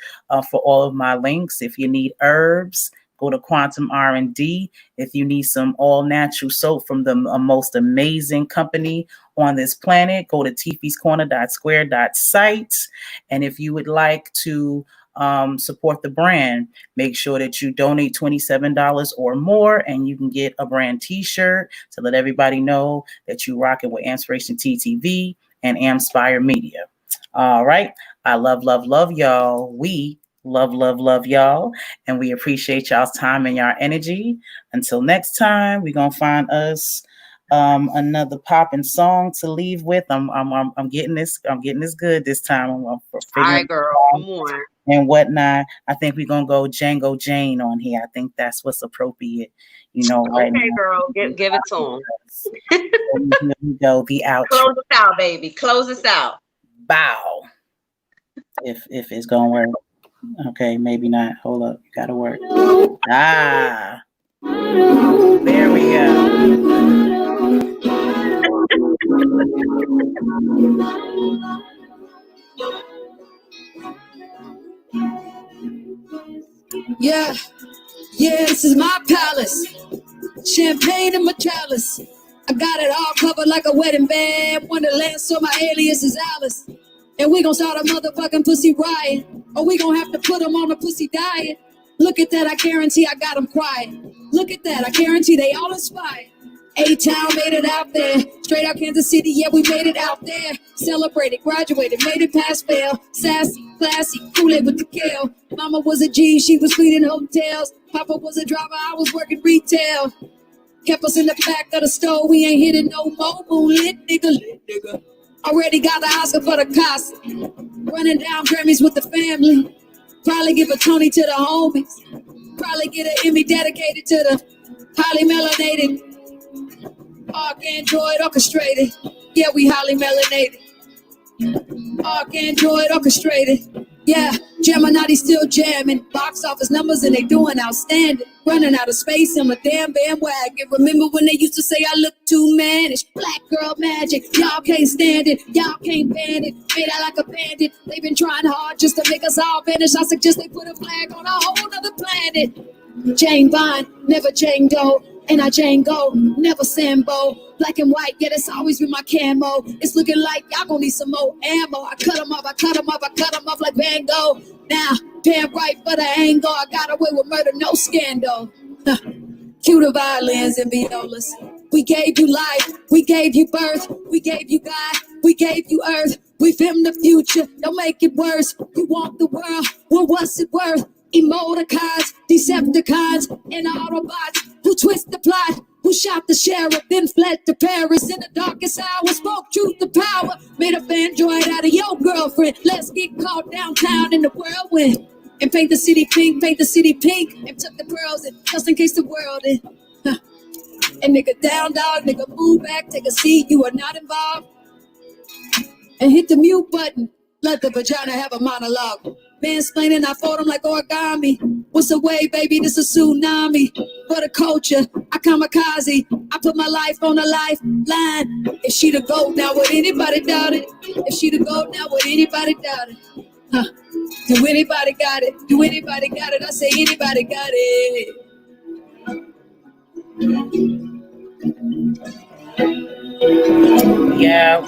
for all of my links. If you need herbs, go to Quantum R&D. If you need some all natural soap from the most amazing company on this planet, go to tifiscorner.square.site. And if you would like to support the brand, make sure that you donate $27 or more, and you can get a brand t-shirt to let everybody know that you rock it with Inspiration TTV and Amspire Media. All right. I love y'all. We love y'all. And we appreciate y'all's time and y'all energy. Until next time, we're going to find us another popping song to leave with. I'm getting this good this time. All right, girl. Come on. And whatnot. I think we're going to go Django Jane on here. I think that's what's appropriate. Right now. Okay, girl. Give it to him. Here we go. The outro. Close us out, baby. Close us out. Bow. If it's gonna work. Okay, maybe not. Hold up. You gotta work. There we go. Yeah, this is my palace. Champagne in my chalice. I got it all covered like a wedding band. Wonderland, so my alias is Alice. And we gon' start a motherfucking pussy riot. Or we gon' have to put them on a pussy diet. Look at that, I guarantee I got them quiet. Look at that, I guarantee they all inspired. A-Town made it out there. Straight out Kansas City, yeah, we made it out there. Celebrated, graduated, made it past fail. Sassy, classy, Kool-Aid with the kale. Mama was a G, she was feeding hotels. Papa was a driver, I was working retail. Kept us in the back of the store, we ain't hitting no more. Lit nigga. Already got the Oscar for the Casa. Running down Grammys with the family. Probably give a Tony to the homies. Probably get an Emmy dedicated to the highly melanated. Arc Android orchestrated. Yeah, we highly melanated. Arc Android orchestrated. Yeah, Gemini still jamming. Box office numbers and they doing outstanding. Running out of space in my damn bandwagon. Remember when they used to say I look too mannish? Black girl magic. Y'all can't stand it. Y'all can't ban it. Made out like a bandit. They've been trying hard just to make us all vanish. I suggest they put a flag on a whole nother planet. Jane Vine, never Jane Doe. And I Jane Go, never Sambo. black and white, yeah, that's always been my camo. It's looking like y'all gon' need some more ammo. I cut them off like Van Gogh. Now, damn right for the angle, I got away with murder, no scandal. Cue the violins and violas. We gave you life, we gave you birth, we gave you God, we gave you earth. We film the future, don't make it worse. You want the world, well, what's it worth? Emoticons, Decepticons, and Autobots who twist the plot, who shot the sheriff, then fled to Paris in the darkest hour, spoke truth to power, made a fan droid out of your girlfriend. Let's get caught downtown in the whirlwind and paint the city pink, and took the pearls in, just in case the world in. And nigga down dog, nigga move back, take a seat, you are not involved. And hit the mute button, let the vagina have a monologue. Mansplaining, I fold them like origami. What's the way, baby? This a tsunami. For the culture, I kamikaze. I put my life on the lifeline. If she the GOAT, now would anybody doubt it? If she the GOAT, now would anybody doubt it? Do anybody got it? Do anybody got it? I say anybody got it. Yeah.